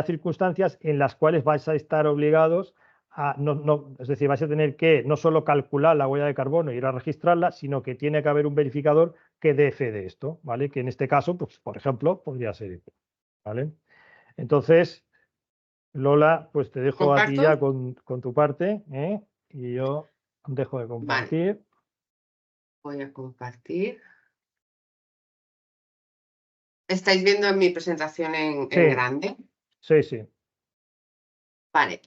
circunstancias en las cuales vais a estar obligados a, es decir, vais a tener que no solo calcular la huella de carbono e ir a registrarla, sino que tiene que haber un verificador que dé fe de esto, ¿vale? Que en este caso, pues, por ejemplo, podría ser, ¿vale? Entonces, Lola, pues te dejo a ti ¿Comparto? ya con tu parte, y yo dejo de compartir. Vale. Voy a compartir. ¿Estáis viendo mi presentación en Sí. grande? Sí, sí. Vale.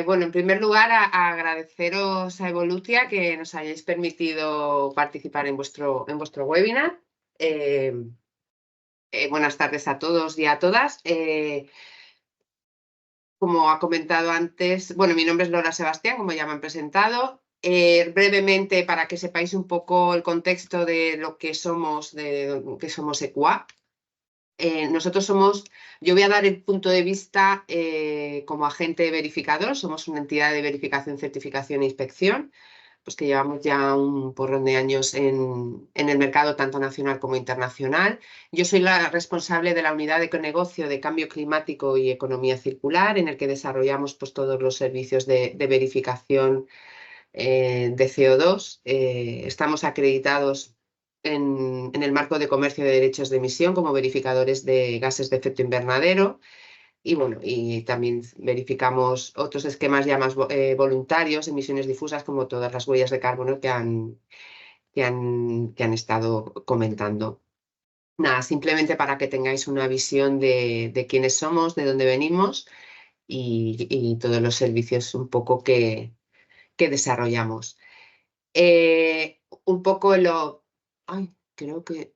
Bueno, en primer lugar, agradeceros a Evolutia que nos hayáis permitido participar en vuestro webinar. Buenas tardes a todos y a todas. Como ha comentado antes, bueno, mi nombre es Lola Sebastián, como ya me han presentado. Brevemente, para que sepáis un poco el contexto de lo que somos, EQUA. Nosotros yo voy a dar el punto de vista como agente verificador, somos una entidad de verificación, certificación e inspección, pues que llevamos ya un porrón de años en el mercado tanto nacional como internacional. Yo soy la responsable de la unidad de negocio de cambio climático y economía circular, en el que desarrollamos pues, todos los servicios de verificación de CO2. Estamos acreditados en el marco de comercio de derechos de emisión como verificadores de gases de efecto invernadero. Y bueno, y también verificamos otros esquemas ya más voluntarios, emisiones difusas, como todas las huellas de carbono que han estado comentando. Nada, simplemente para que tengáis una visión de quiénes somos, de dónde venimos y todos los servicios un poco que desarrollamos. Un poco Ay, creo que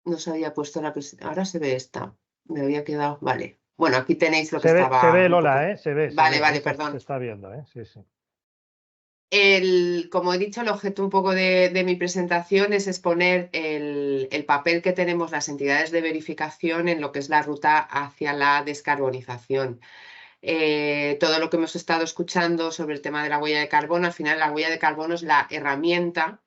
no se había puesto la presentación. Ahora se ve esta. Me había quedado... Vale. Bueno, aquí tenéis lo que estaba... Se ve, un Lola, poco... se ve. Vale, Se ve, perdón. se está viendo, sí, sí. Como he dicho, el objeto un poco de mi presentación es exponer el papel que tenemos las entidades de verificación en lo que es la ruta hacia la descarbonización. Todo lo que hemos estado escuchando sobre el tema de la huella de carbono, al final la huella de carbono es la herramienta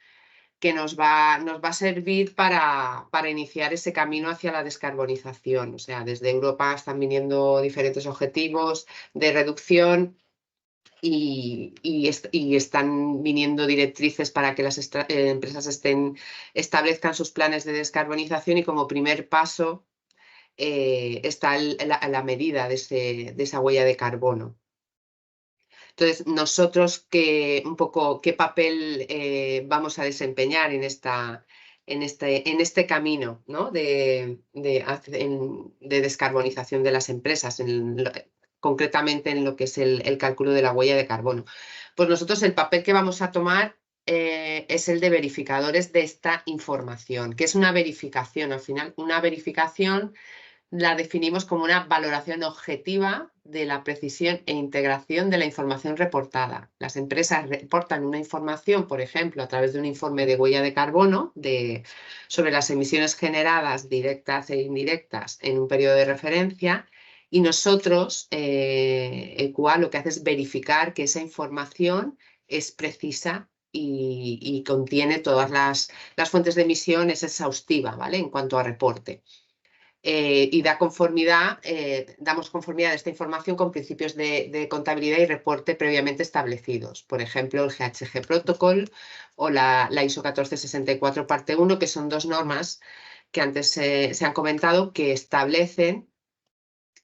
que nos va a servir para iniciar ese camino hacia la descarbonización. O sea, desde Europa están viniendo diferentes objetivos de reducción y están viniendo directrices para que las empresas establezcan sus planes de descarbonización, y como primer paso está la medida de esa huella de carbono. Entonces, nosotros un poco qué papel vamos a desempeñar en este camino, ¿no? de descarbonización de las empresas, concretamente en lo que es el cálculo de la huella de carbono. Pues nosotros el papel que vamos a tomar es el de verificadores de esta información. ¿Qué es una verificación? Al final, una verificación la definimos como una valoración objetiva de la precisión e integración de la información reportada. Las empresas reportan una información, por ejemplo, a través de un informe de huella de carbono sobre las emisiones generadas directas e indirectas en un periodo de referencia, y nosotros, EQUA, lo que hace es verificar que esa información es precisa y contiene todas las fuentes de emisión, es exhaustiva, ¿vale? En cuanto a reporte. Y damos conformidad a esta información con principios de contabilidad y reporte previamente establecidos. Por ejemplo, el GHG Protocol o la ISO 1464 parte 1, que son dos normas que antes se han comentado, que establecen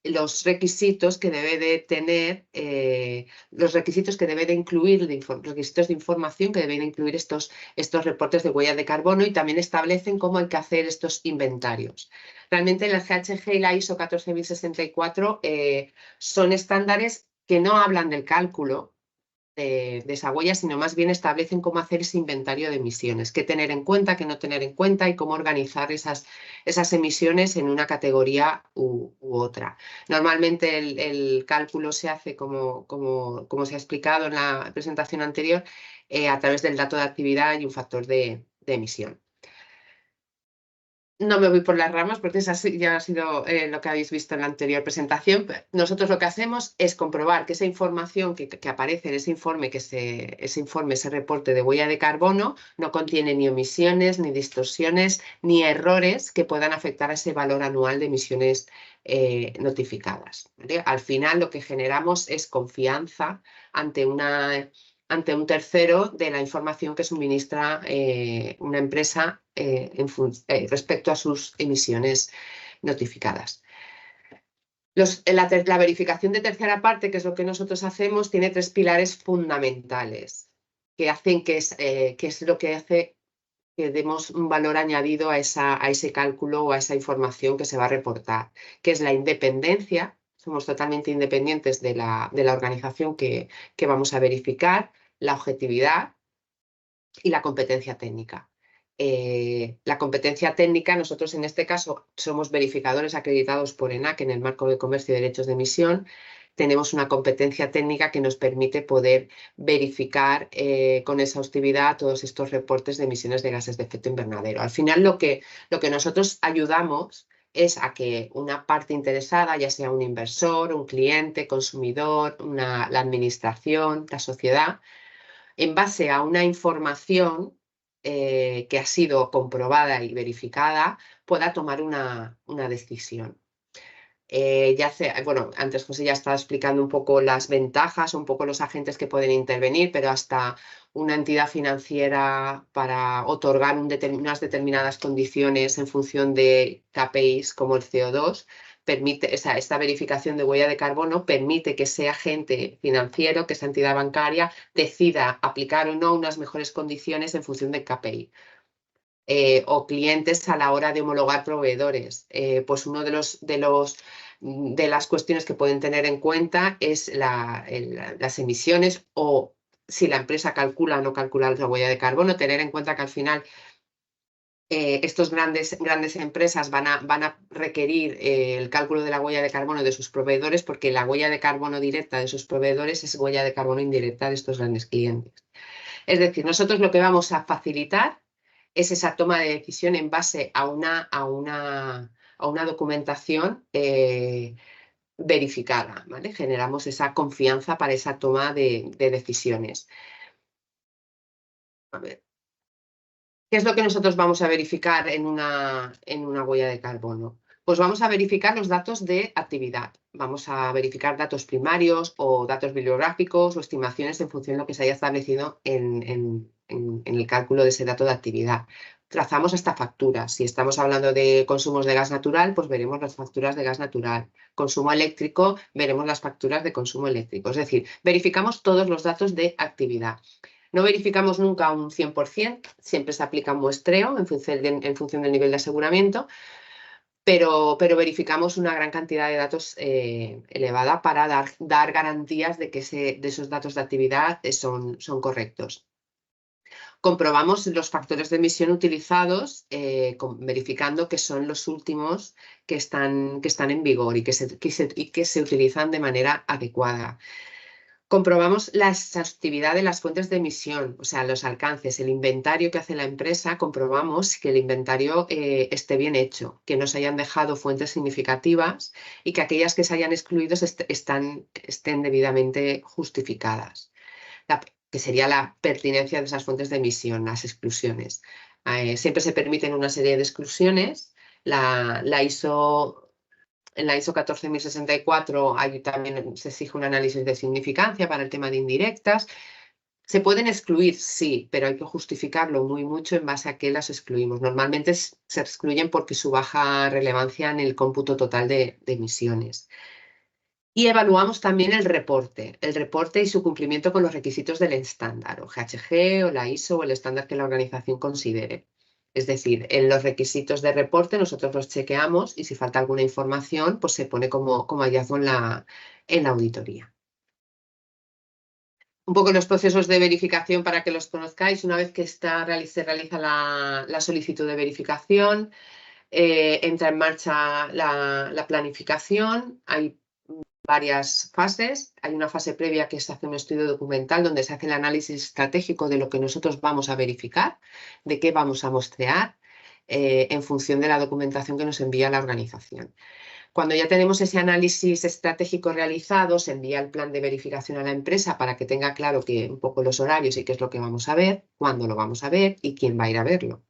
los requisitos que debe de tener, los requisitos que debe de incluir, requisitos de información que deben incluir estos reportes de huella de carbono, y también establecen cómo hay que hacer estos inventarios. Realmente el GHG y la ISO 14064 son estándares que no hablan del cálculo de esa huella, sino más bien establecen cómo hacer ese inventario de emisiones, qué tener en cuenta, qué no tener en cuenta y cómo organizar esas emisiones en una categoría u otra. Normalmente el cálculo se hace, como se ha explicado en la presentación anterior, a través del dato de actividad y un factor de emisión. No me voy por las ramas porque eso ya ha sido lo que habéis visto en la anterior presentación. Nosotros lo que hacemos es comprobar que esa información que aparece en ese informe, ese reporte de huella de carbono, no contiene ni omisiones, ni distorsiones, ni errores que puedan afectar a ese valor anual de emisiones notificadas, ¿vale? Al final lo que generamos es confianza ante un tercero de la información que suministra una empresa respecto a sus emisiones notificadas. La verificación de tercera parte, que es lo que nosotros hacemos, tiene 3 pilares fundamentales que hacen que es lo que hace que demos un valor añadido a ese cálculo o a esa información que se va a reportar, que es la independencia. Somos totalmente independientes de la organización que vamos a verificar, la objetividad y la competencia técnica. La competencia técnica, nosotros en este caso somos verificadores acreditados por ENAC en el marco de comercio y derechos de emisión. Tenemos una competencia técnica que nos permite poder verificar con exhaustividad todos estos reportes de emisiones de gases de efecto invernadero. Al final lo que nosotros ayudamos es a que una parte interesada, ya sea un inversor, un cliente, consumidor, la administración, la sociedad, en base a una información que ha sido comprobada y verificada, pueda tomar una decisión. Antes José ya estaba explicando un poco las ventajas, un poco los agentes que pueden intervenir, pero hasta una entidad financiera para otorgar unas determinadas condiciones en función de KPIs como el CO2, permite, esta verificación de huella de carbono permite que ese agente financiero, que esa entidad bancaria, decida aplicar o no unas mejores condiciones en función del KPI. O clientes a la hora de homologar proveedores. Pues uno de las cuestiones que pueden tener en cuenta es las emisiones, o si la empresa calcula o no calcula la huella de carbono, tener en cuenta que al final estas grandes empresas van a requerir el cálculo de la huella de carbono de sus proveedores, porque la huella de carbono directa de sus proveedores es huella de carbono indirecta de estos grandes clientes. Es decir, nosotros lo que vamos a facilitar es esa toma de decisión en base a una documentación verificada, ¿vale? Generamos esa confianza para esa toma de decisiones. A ver. ¿Qué es lo que nosotros vamos a verificar en una huella de carbono? Pues vamos a verificar los datos de actividad. Vamos a verificar datos primarios o datos bibliográficos o estimaciones en función de lo que se haya establecido en el cálculo de ese dato de actividad. Trazamos hasta facturas. Si estamos hablando de consumos de gas natural, pues veremos las facturas de gas natural. Consumo eléctrico, veremos las facturas de consumo eléctrico. Es decir, verificamos todos los datos de actividad. No verificamos nunca un 100%, siempre se aplica un muestreo en función del nivel de aseguramiento, pero verificamos una gran cantidad de datos elevada para dar garantías de que esos datos de actividad son correctos. Comprobamos los factores de emisión utilizados, verificando que son los últimos que están en vigor y que se utilizan de manera adecuada. Comprobamos la exhaustividad de las fuentes de emisión, o sea, los alcances, el inventario que hace la empresa. Comprobamos que el inventario esté bien hecho, que no se hayan dejado fuentes significativas y que aquellas que se hayan excluido estén debidamente justificadas, que sería la pertinencia de esas fuentes de emisión, las exclusiones. Siempre se permiten una serie de exclusiones. En la ISO 14064 también se exige un análisis de significancia para el tema de indirectas. ¿Se pueden excluir? Sí, pero hay que justificarlo mucho en base a qué las excluimos. Normalmente se excluyen porque su baja relevancia en el cómputo total de emisiones. Y evaluamos también el reporte y su cumplimiento con los requisitos del estándar, o GHG, o la ISO, o el estándar que la organización considere. Es decir, en los requisitos de reporte nosotros los chequeamos y si falta alguna información, pues se pone como hallazgo en la auditoría. Un poco los procesos de verificación para que los conozcáis. Una vez que se realiza la solicitud de verificación, entra en marcha la planificación. Hay varias fases. Hay una fase previa que se hace un estudio documental donde se hace el análisis estratégico de lo que nosotros vamos a verificar, de qué vamos a muestrear, en función de la documentación que nos envía la organización. Cuando ya tenemos ese análisis estratégico realizado, se envía el plan de verificación a la empresa para que tenga claro un poco los horarios y qué es lo que vamos a ver, cuándo lo vamos a ver y quién va a ir a verlo.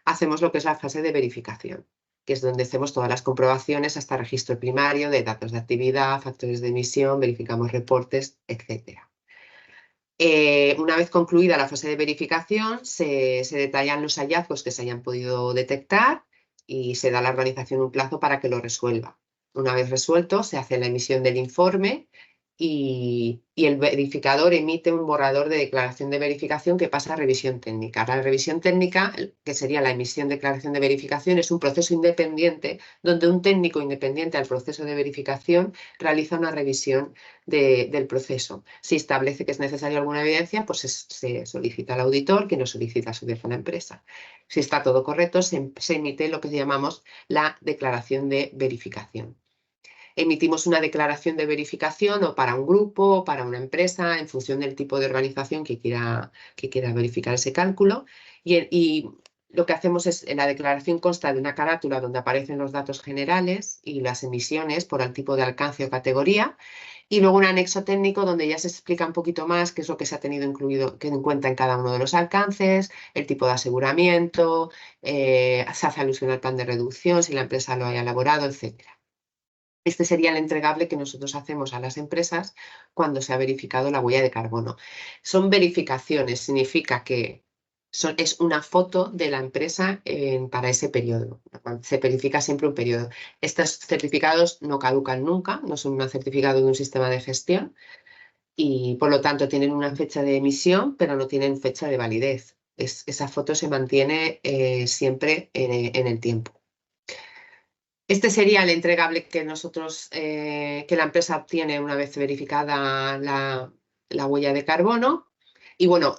Hacemos lo que es la fase de verificación, que es donde hacemos todas las comprobaciones hasta registro primario de datos de actividad, factores de emisión, verificamos reportes, etc. Una vez concluida la fase de verificación, se detallan los hallazgos que se hayan podido detectar y se da a la organización un plazo para que lo resuelva. Una vez resuelto, se hace la emisión del informe y el verificador emite un borrador de declaración de verificación que pasa a revisión técnica. La revisión técnica, que sería la emisión de declaración de verificación, es un proceso independiente donde un técnico independiente al proceso de verificación realiza una revisión del proceso. Si establece que es necesaria alguna evidencia, pues se solicita al auditor, que nos solicita a su vez a la empresa. Si está todo correcto, se emite lo que llamamos la declaración de verificación. Emitimos una declaración de verificación o para un grupo o para una empresa en función del tipo de organización que quiera verificar ese cálculo y lo que hacemos es, la declaración consta de una carátula donde aparecen los datos generales y las emisiones por el tipo de alcance o categoría y luego un anexo técnico donde ya se explica un poquito más qué es lo que se ha tenido en cuenta en cada uno de los alcances, el tipo de aseguramiento, se hace alusión al plan de reducción si la empresa lo haya elaborado, etc. Este sería el entregable que nosotros hacemos a las empresas cuando se ha verificado la huella de carbono. Son verificaciones, significa que es una foto de la empresa para ese periodo. Se verifica siempre un periodo. Estos certificados no caducan nunca, no son un certificado de un sistema de gestión y por lo tanto tienen una fecha de emisión, pero no tienen fecha de validez. Esa foto se mantiene siempre en el tiempo. Este sería el entregable que que la empresa obtiene una vez verificada la huella de carbono. Y bueno,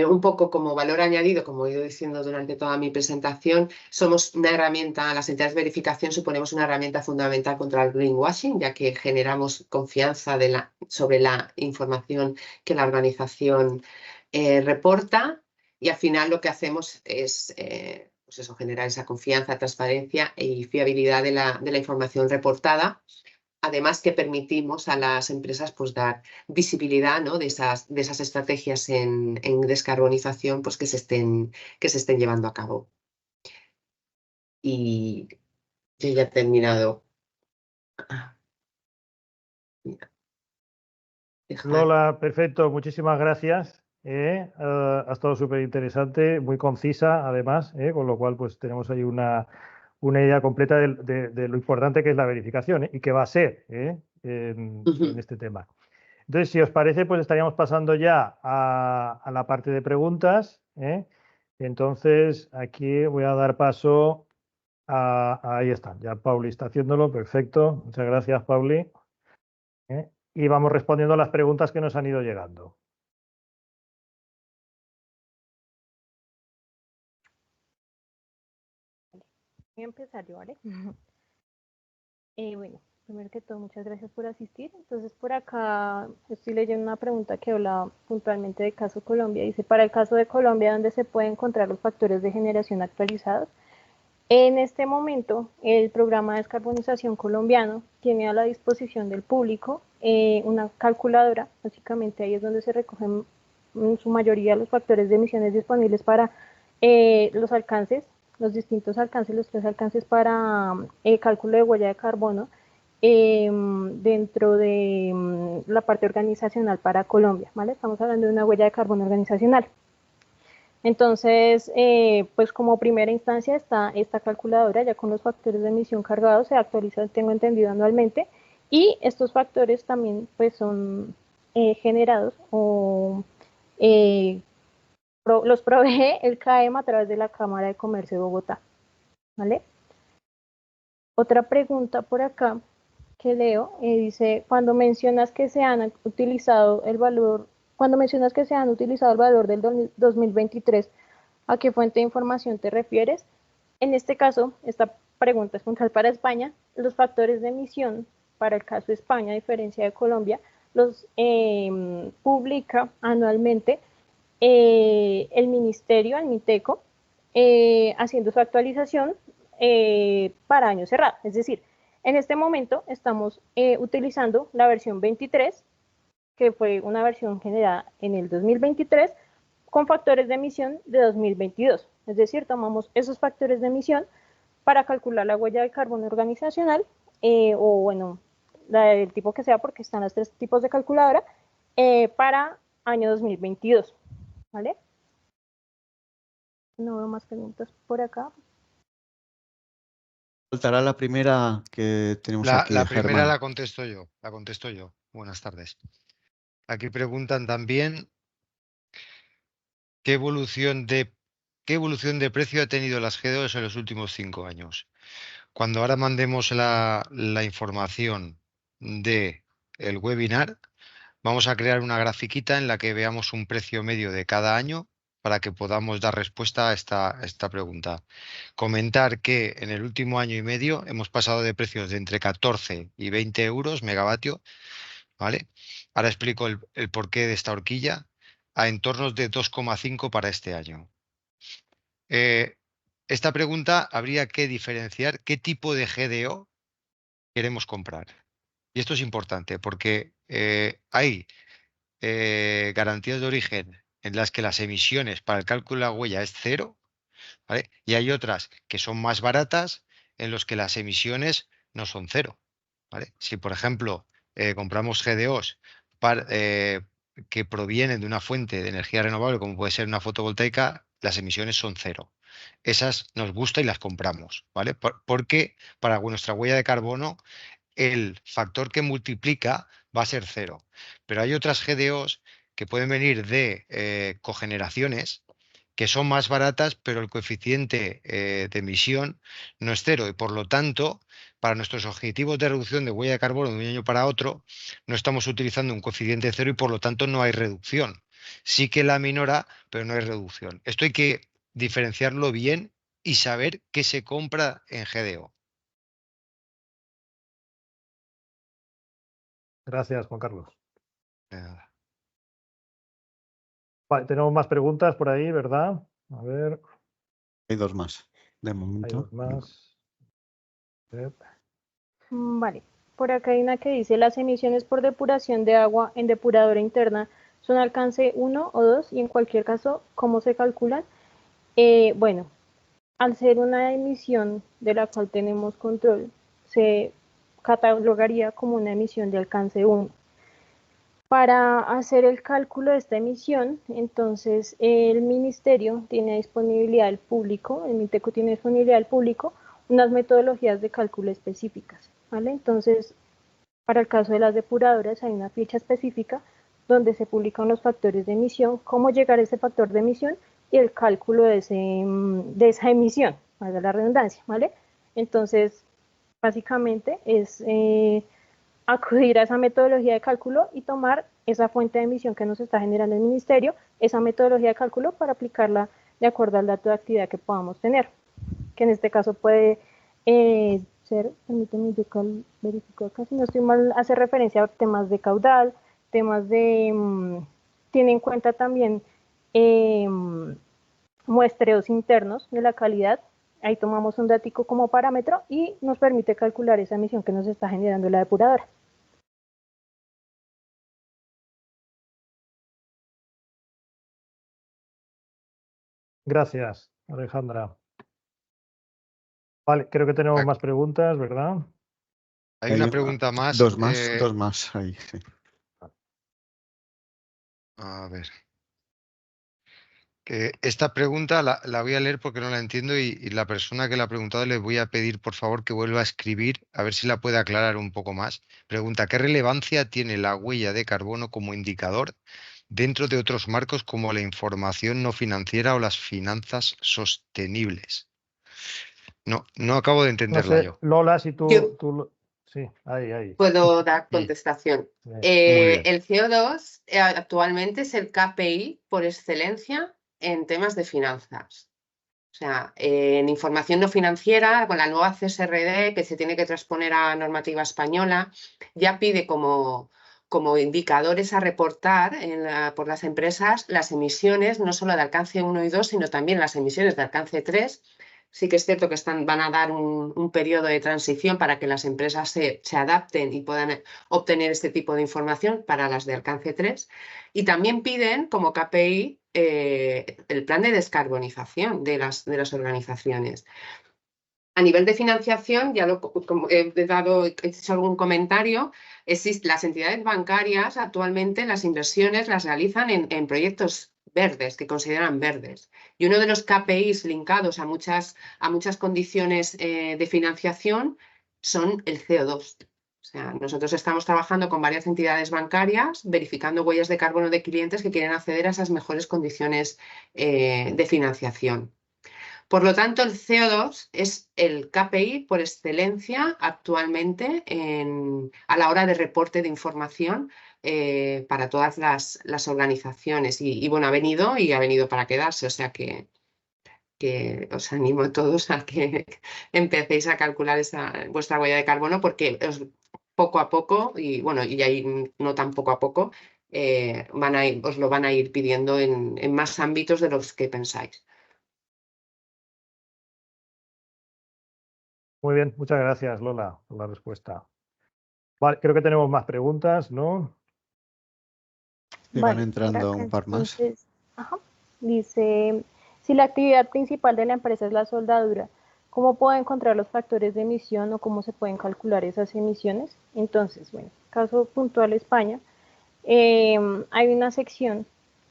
un poco como valor añadido, como he ido diciendo durante toda mi presentación, somos una herramienta, las entidades de verificación suponemos una herramienta fundamental contra el greenwashing, ya que generamos confianza sobre la información que la organización reporta y al final lo que hacemos es pues eso, generar esa confianza, transparencia y fiabilidad de la información reportada. Además que permitimos a las empresas pues, dar visibilidad, ¿no? de esas estrategias en descarbonización pues, que se estén llevando a cabo. Y yo ya he terminado. Lola, perfecto, muchísimas gracias. Ha estado súper interesante, muy concisa además, con lo cual pues tenemos ahí una idea completa de lo importante que es la verificación y que va a ser en este tema. Entonces, si os parece, pues estaríamos pasando ya a la parte de preguntas. Entonces, aquí voy a dar paso ahí está, ya Pauli está haciéndolo, perfecto. Muchas gracias, Pauli. Y vamos respondiendo a las preguntas que nos han ido llegando. Voy a empezar yo, ¿vale? Bueno, primero que todo, muchas gracias por asistir. Entonces, por acá estoy leyendo una pregunta que habla puntualmente de caso Colombia. Dice, para el caso de Colombia, ¿dónde se pueden encontrar los factores de generación actualizados? En este momento, el programa de descarbonización colombiano tiene a la disposición del público una calculadora. Básicamente ahí es donde se recogen en su mayoría los factores de emisiones disponibles para los alcances, los distintos alcances, los 3 alcances para el cálculo de huella de carbono. dentro de la parte organizacional para Colombia, ¿vale? Estamos hablando de una huella de carbono organizacional. Entonces, pues como primera instancia está esta calculadora ya con los factores de emisión cargados, se actualiza, tengo entendido, anualmente, y estos factores también pues son generados o los provee el CAEM a través de la Cámara de Comercio de Bogotá, ¿vale? Otra pregunta por acá que leo dice, cuando mencionas que se han utilizado el valor del 2023, ¿a qué fuente de información te refieres? En este caso, esta pregunta es puntual para España. Los factores de emisión para el caso de España, a diferencia de Colombia, los publica anualmente el ministerio, el MITECO, haciendo su actualización para año cerrado. Es decir, en este momento estamos utilizando la versión 23, que fue una versión generada en el 2023, con factores de emisión de 2022. Es decir, tomamos esos factores de emisión para calcular la huella de carbono organizacional, o bueno, del tipo que sea, porque están los tres tipos de calculadora, para año 2022. ¿Vale? No veo más preguntas por acá. Faltará la primera que tenemos aquí. La de primera Germán. la contesto yo. Buenas tardes. Aquí preguntan también ¿qué evolución de precio ha tenido las GDOs en los últimos 5 años? Cuando ahora mandemos la información del webinar, vamos a crear una grafiquita en la que veamos un precio medio de cada año para que podamos dar respuesta a esta pregunta. Comentar que en el último año y medio hemos pasado de precios de entre 14 y 20 euros megavatio, ¿vale? Ahora explico el porqué de esta horquilla, a entornos de 2,5 para este año. Esta pregunta habría que diferenciar qué tipo de GDO queremos comprar. Y esto es importante porque hay garantías de origen en las que las emisiones para el cálculo de la huella es cero, ¿vale? Y hay otras que son más baratas en los que las emisiones no son cero, ¿vale? Si, por ejemplo, compramos GDOs que provienen de una fuente de energía renovable, como puede ser una fotovoltaica, las emisiones son cero. Esas nos gusta y las compramos, ¿vale? Porque para nuestra huella de carbono el factor que multiplica va a ser cero. Pero hay otras GDOs que pueden venir de cogeneraciones que son más baratas, pero el coeficiente de emisión no es cero. Y por lo tanto, para nuestros objetivos de reducción de huella de carbono de un año para otro, no estamos utilizando un coeficiente cero y por lo tanto no hay reducción. Sí que la minora, pero no hay reducción. Esto hay que diferenciarlo bien y saber qué se compra en GDO. Gracias, Juan Carlos. Eh, Vale, tenemos más preguntas por ahí, ¿verdad? A ver, Hay dos más, de hay momento. dos más. Vale, por acá hay una que dice, las emisiones por depuración de agua en depuradora interna son alcance 1 o 2 y en cualquier caso, ¿cómo se calculan? Bueno, al ser una emisión de la cual tenemos control, se catalogaría como una emisión de alcance 1. Para hacer el cálculo de esta emisión, entonces el ministerio tiene disponibilidad al público, el MITECO tiene disponibilidad al público, unas metodologías de cálculo específicas, ¿vale? Entonces, para el caso de las depuradoras hay una ficha específica donde se publican los factores de emisión, cómo llegar a ese factor de emisión y el cálculo de esa emisión, valga la redundancia, ¿vale? Entonces, básicamente es acudir a esa metodología de cálculo y tomar esa fuente de emisión que nos está generando el ministerio, esa metodología de cálculo para aplicarla de acuerdo al dato de actividad que podamos tener, que en este caso puede ser, permítanme yo verifico acá, si no estoy mal, hace referencia a temas de caudal, temas de, tiene en cuenta también muestreos internos de la calidad. Ahí tomamos un datico como parámetro y nos permite calcular esa emisión que nos está generando la depuradora. Gracias, Alejandra. Vale, creo que tenemos más preguntas, ¿verdad? Hay una pregunta más. Dos más ahí, sí. A ver. Que esta pregunta la voy a leer porque no la entiendo y la persona que la ha preguntado le voy a pedir por favor que vuelva a escribir a ver si la puede aclarar un poco más. Pregunta, ¿qué relevancia tiene la huella de carbono como indicador dentro de otros marcos como la información no financiera o las finanzas sostenibles? No acabo de No entenderla sé, yo. Lola, si Yo sí, ahí. puedo dar contestación. Muy bien. El CO2 actualmente es el KPI por excelencia en temas de finanzas. O sea, en información no financiera, con la nueva CSRD que se tiene que transponer a normativa española, ya pide como indicadores a reportar por las empresas las emisiones, no solo de alcance 1 y 2, sino también las emisiones de alcance 3. Sí que es cierto que van a dar un periodo de transición para que las empresas se adapten y puedan obtener este tipo de información para las de alcance 3. Y también piden como KPI el plan de descarbonización de las organizaciones. A nivel de financiación, ya como he hecho algún comentario, las entidades bancarias actualmente las inversiones las realizan en proyectos verdes, que consideran verdes. Y uno de los KPIs linkados a muchas condiciones de financiación son el CO2. O sea, nosotros estamos trabajando con varias entidades bancarias, verificando huellas de carbono de clientes que quieren acceder a esas mejores condiciones de financiación. Por lo tanto, el CO2 es el KPI por excelencia actualmente a la hora de reporte de información para todas las organizaciones. Y bueno, ha venido para quedarse, o sea que os animo a todos a que empecéis a calcular vuestra huella de carbono porque poco a poco, y bueno, y ahí no tan poco a poco, os lo van a ir pidiendo en más ámbitos de los que pensáis. Muy bien, muchas gracias, Lola, por la respuesta. Vale, creo que tenemos más preguntas, ¿no? Y van entrando un par más. Entonces, dice, si la actividad principal de la empresa es la soldadura, ¿cómo puedo encontrar los factores de emisión o cómo se pueden calcular esas emisiones? Entonces, bueno, caso puntual España, hay una sección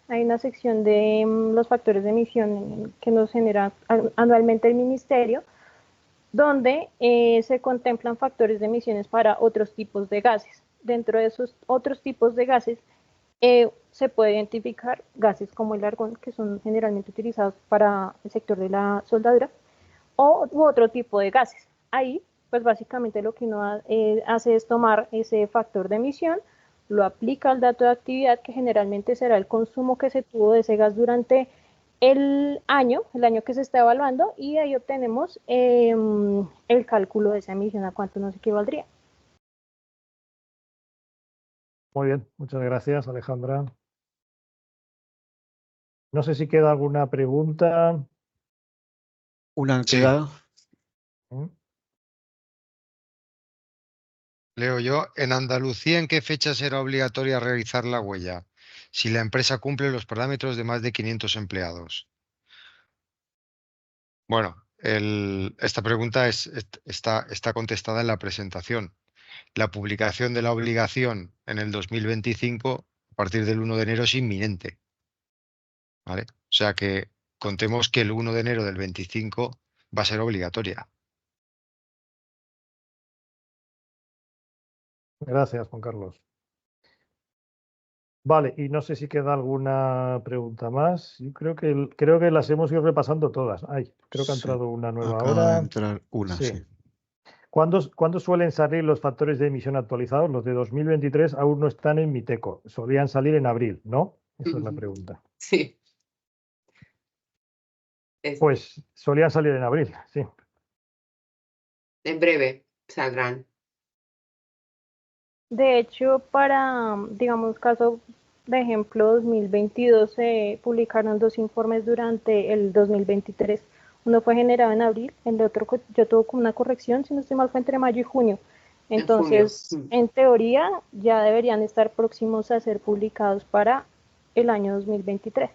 de los factores de emisión que nos genera anualmente el ministerio, donde se contemplan factores de emisiones para otros tipos de gases. Dentro de esos otros tipos de gases se puede identificar gases como el argón, que son generalmente utilizados para el sector de la soldadura, u otro tipo de gases. Ahí, pues básicamente lo que uno hace es tomar ese factor de emisión, lo aplica al dato de actividad, que generalmente será el consumo que se tuvo de ese gas durante el año que se está evaluando, y ahí obtenemos el cálculo de esa emisión, a cuánto nos equivaldría. Muy bien, muchas gracias, Alejandra. No sé si queda alguna pregunta. Una Sí. queda. Leo yo, en Andalucía, ¿en qué fecha será obligatoria realizar la huella? Si la empresa cumple los parámetros de más de 500 empleados. Bueno, esta pregunta está contestada en la presentación. La publicación de la obligación en el 2025, a partir del 1 de enero, es inminente. ¿Vale? O sea que contemos que el 1 de enero del 25 va a ser obligatoria. Gracias, Juan Carlos. Vale, y no sé si queda alguna pregunta más. Yo creo que las hemos ido repasando todas. Creo que ha Sí, entrado una nueva acaba ahora. de entrar una, sí. ¿Cuándo suelen salir los factores de emisión actualizados? Los de 2023 aún no están en Miteco. Solían salir en abril, ¿no? Esa es la pregunta. Sí. Pues solían salir en abril, sí. En breve saldrán. De hecho, para, digamos, caso de ejemplo 2022, se publicaron 2 informes durante el 2023. Uno fue generado en abril, el otro yo tuve como una corrección, si no estoy mal, fue entre mayo y junio. Entonces, en teoría, ya deberían estar próximos a ser publicados para el año 2023.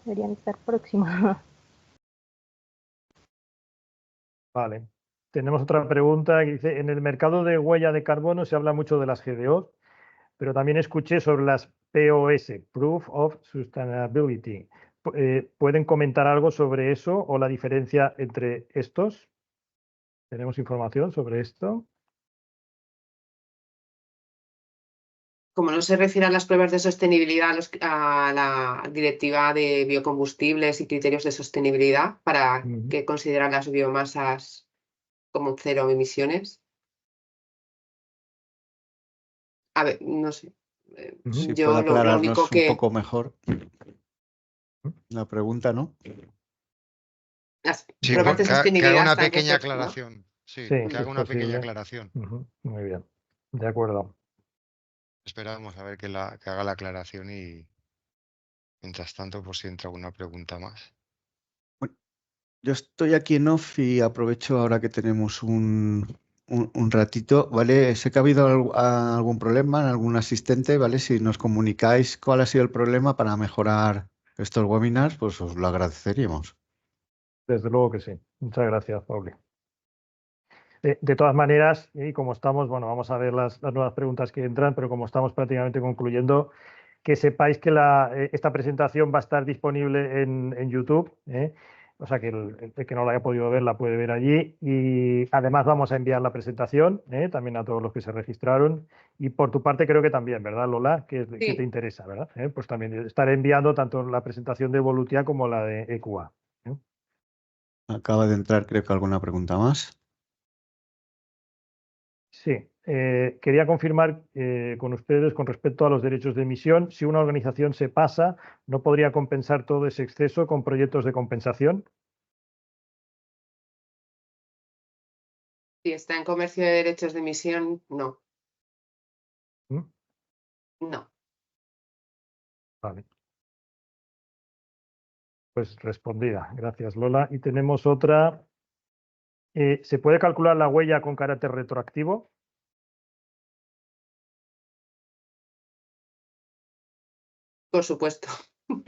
Deberían estar próximos. Vale. tenemos otra pregunta que dice, en el mercado de huella de carbono se habla mucho de las GDO, pero también escuché sobre las POS, Proof of Sustainability. ¿Pueden comentar algo sobre eso o la diferencia entre estos? ¿Tenemos información sobre esto? Como no se refiere a las pruebas de sostenibilidad, a la directiva de biocombustibles y criterios de sostenibilidad para que consideran las biomasas como cero emisiones. A ver, no sé. Si Yo puede lo aclararnos único un que... poco mejor la pregunta, ¿no? Las Sí, pruebas de que haga sostenibilidad una están pequeña reflejadas, ¿no? aclaración. Sí, Sí, que si haga es una pequeña posible. aclaración. Muy bien, de acuerdo. Esperamos a ver que haga la aclaración y mientras tanto, por si entra alguna pregunta más. Bueno, yo estoy aquí en off y aprovecho ahora que tenemos un ratito, ¿vale? Sé que ha habido algún problema en algún asistente, ¿vale? Si nos comunicáis cuál ha sido el problema para mejorar estos webinars, pues os lo agradeceríamos. Desde luego que sí. Muchas gracias, Pauli. De todas maneras, y como estamos, bueno, vamos a ver las nuevas preguntas que entran, pero como estamos prácticamente concluyendo, que sepáis que esta presentación va a estar disponible en YouTube, ¿eh? O sea que el que no la haya podido ver la puede ver allí. Y además vamos a enviar la presentación también a todos los que se registraron. Y por tu parte creo que también, ¿verdad, Lola? Que te interesa, ¿verdad? Pues también estaré enviando tanto la presentación de Volutia como la de EQA. Acaba de entrar, creo que alguna pregunta más. Sí, quería confirmar con ustedes con respecto a los derechos de emisión, si una organización se pasa, ¿no podría compensar todo ese exceso con proyectos de compensación? Si está en comercio de derechos de emisión, no. ¿Mm? No. Vale. Pues respondida. Gracias, Lola. Y tenemos otra. ¿Se puede calcular la huella con carácter retroactivo? Por supuesto. ¿No,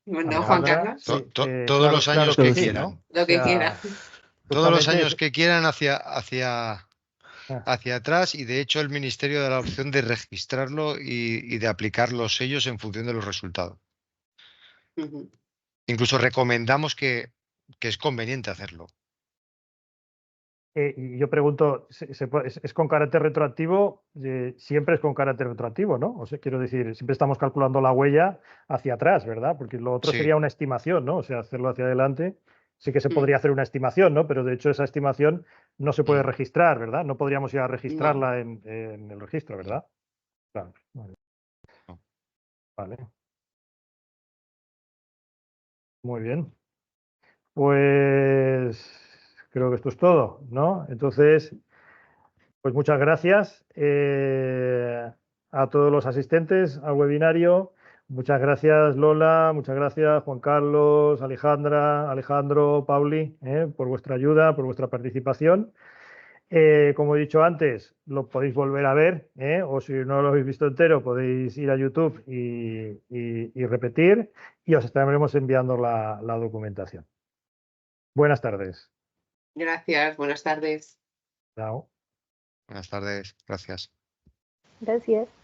Juan Alejandra, Carlos? sí, Todos los años claro que sí, quieran. ¿no? Lo que quiera. Todos los Justamente años que quieran hacia atrás, y de hecho el Ministerio da la opción de registrarlo y de aplicar los sellos en función de los resultados. Incluso recomendamos que es conveniente hacerlo. Y yo pregunto, ¿es con carácter retroactivo? Siempre es con carácter retroactivo, ¿no? O sea, quiero decir, siempre estamos calculando la huella hacia atrás, ¿verdad? Porque lo otro Sí. sería una estimación, ¿no? O sea, hacerlo hacia adelante. Sí que se podría hacer una estimación, ¿no? Pero de hecho esa estimación no se puede registrar, ¿verdad? No podríamos ir a registrarla en el registro, ¿verdad? Claro. Vale. No. Vale. Muy bien. Pues creo que esto es todo, ¿no? Entonces, pues muchas gracias a todos los asistentes al webinario. Muchas gracias, Lola. Muchas gracias, Juan Carlos, Alejandra, Alejandro, Pauli, por vuestra ayuda, por vuestra participación. Como he dicho antes, lo podéis volver a ver, o si no lo habéis visto entero, podéis ir a YouTube y repetir, y os estaremos enviando la documentación. Buenas tardes. Gracias, buenas tardes. Chao. Buenas tardes, gracias. Gracias.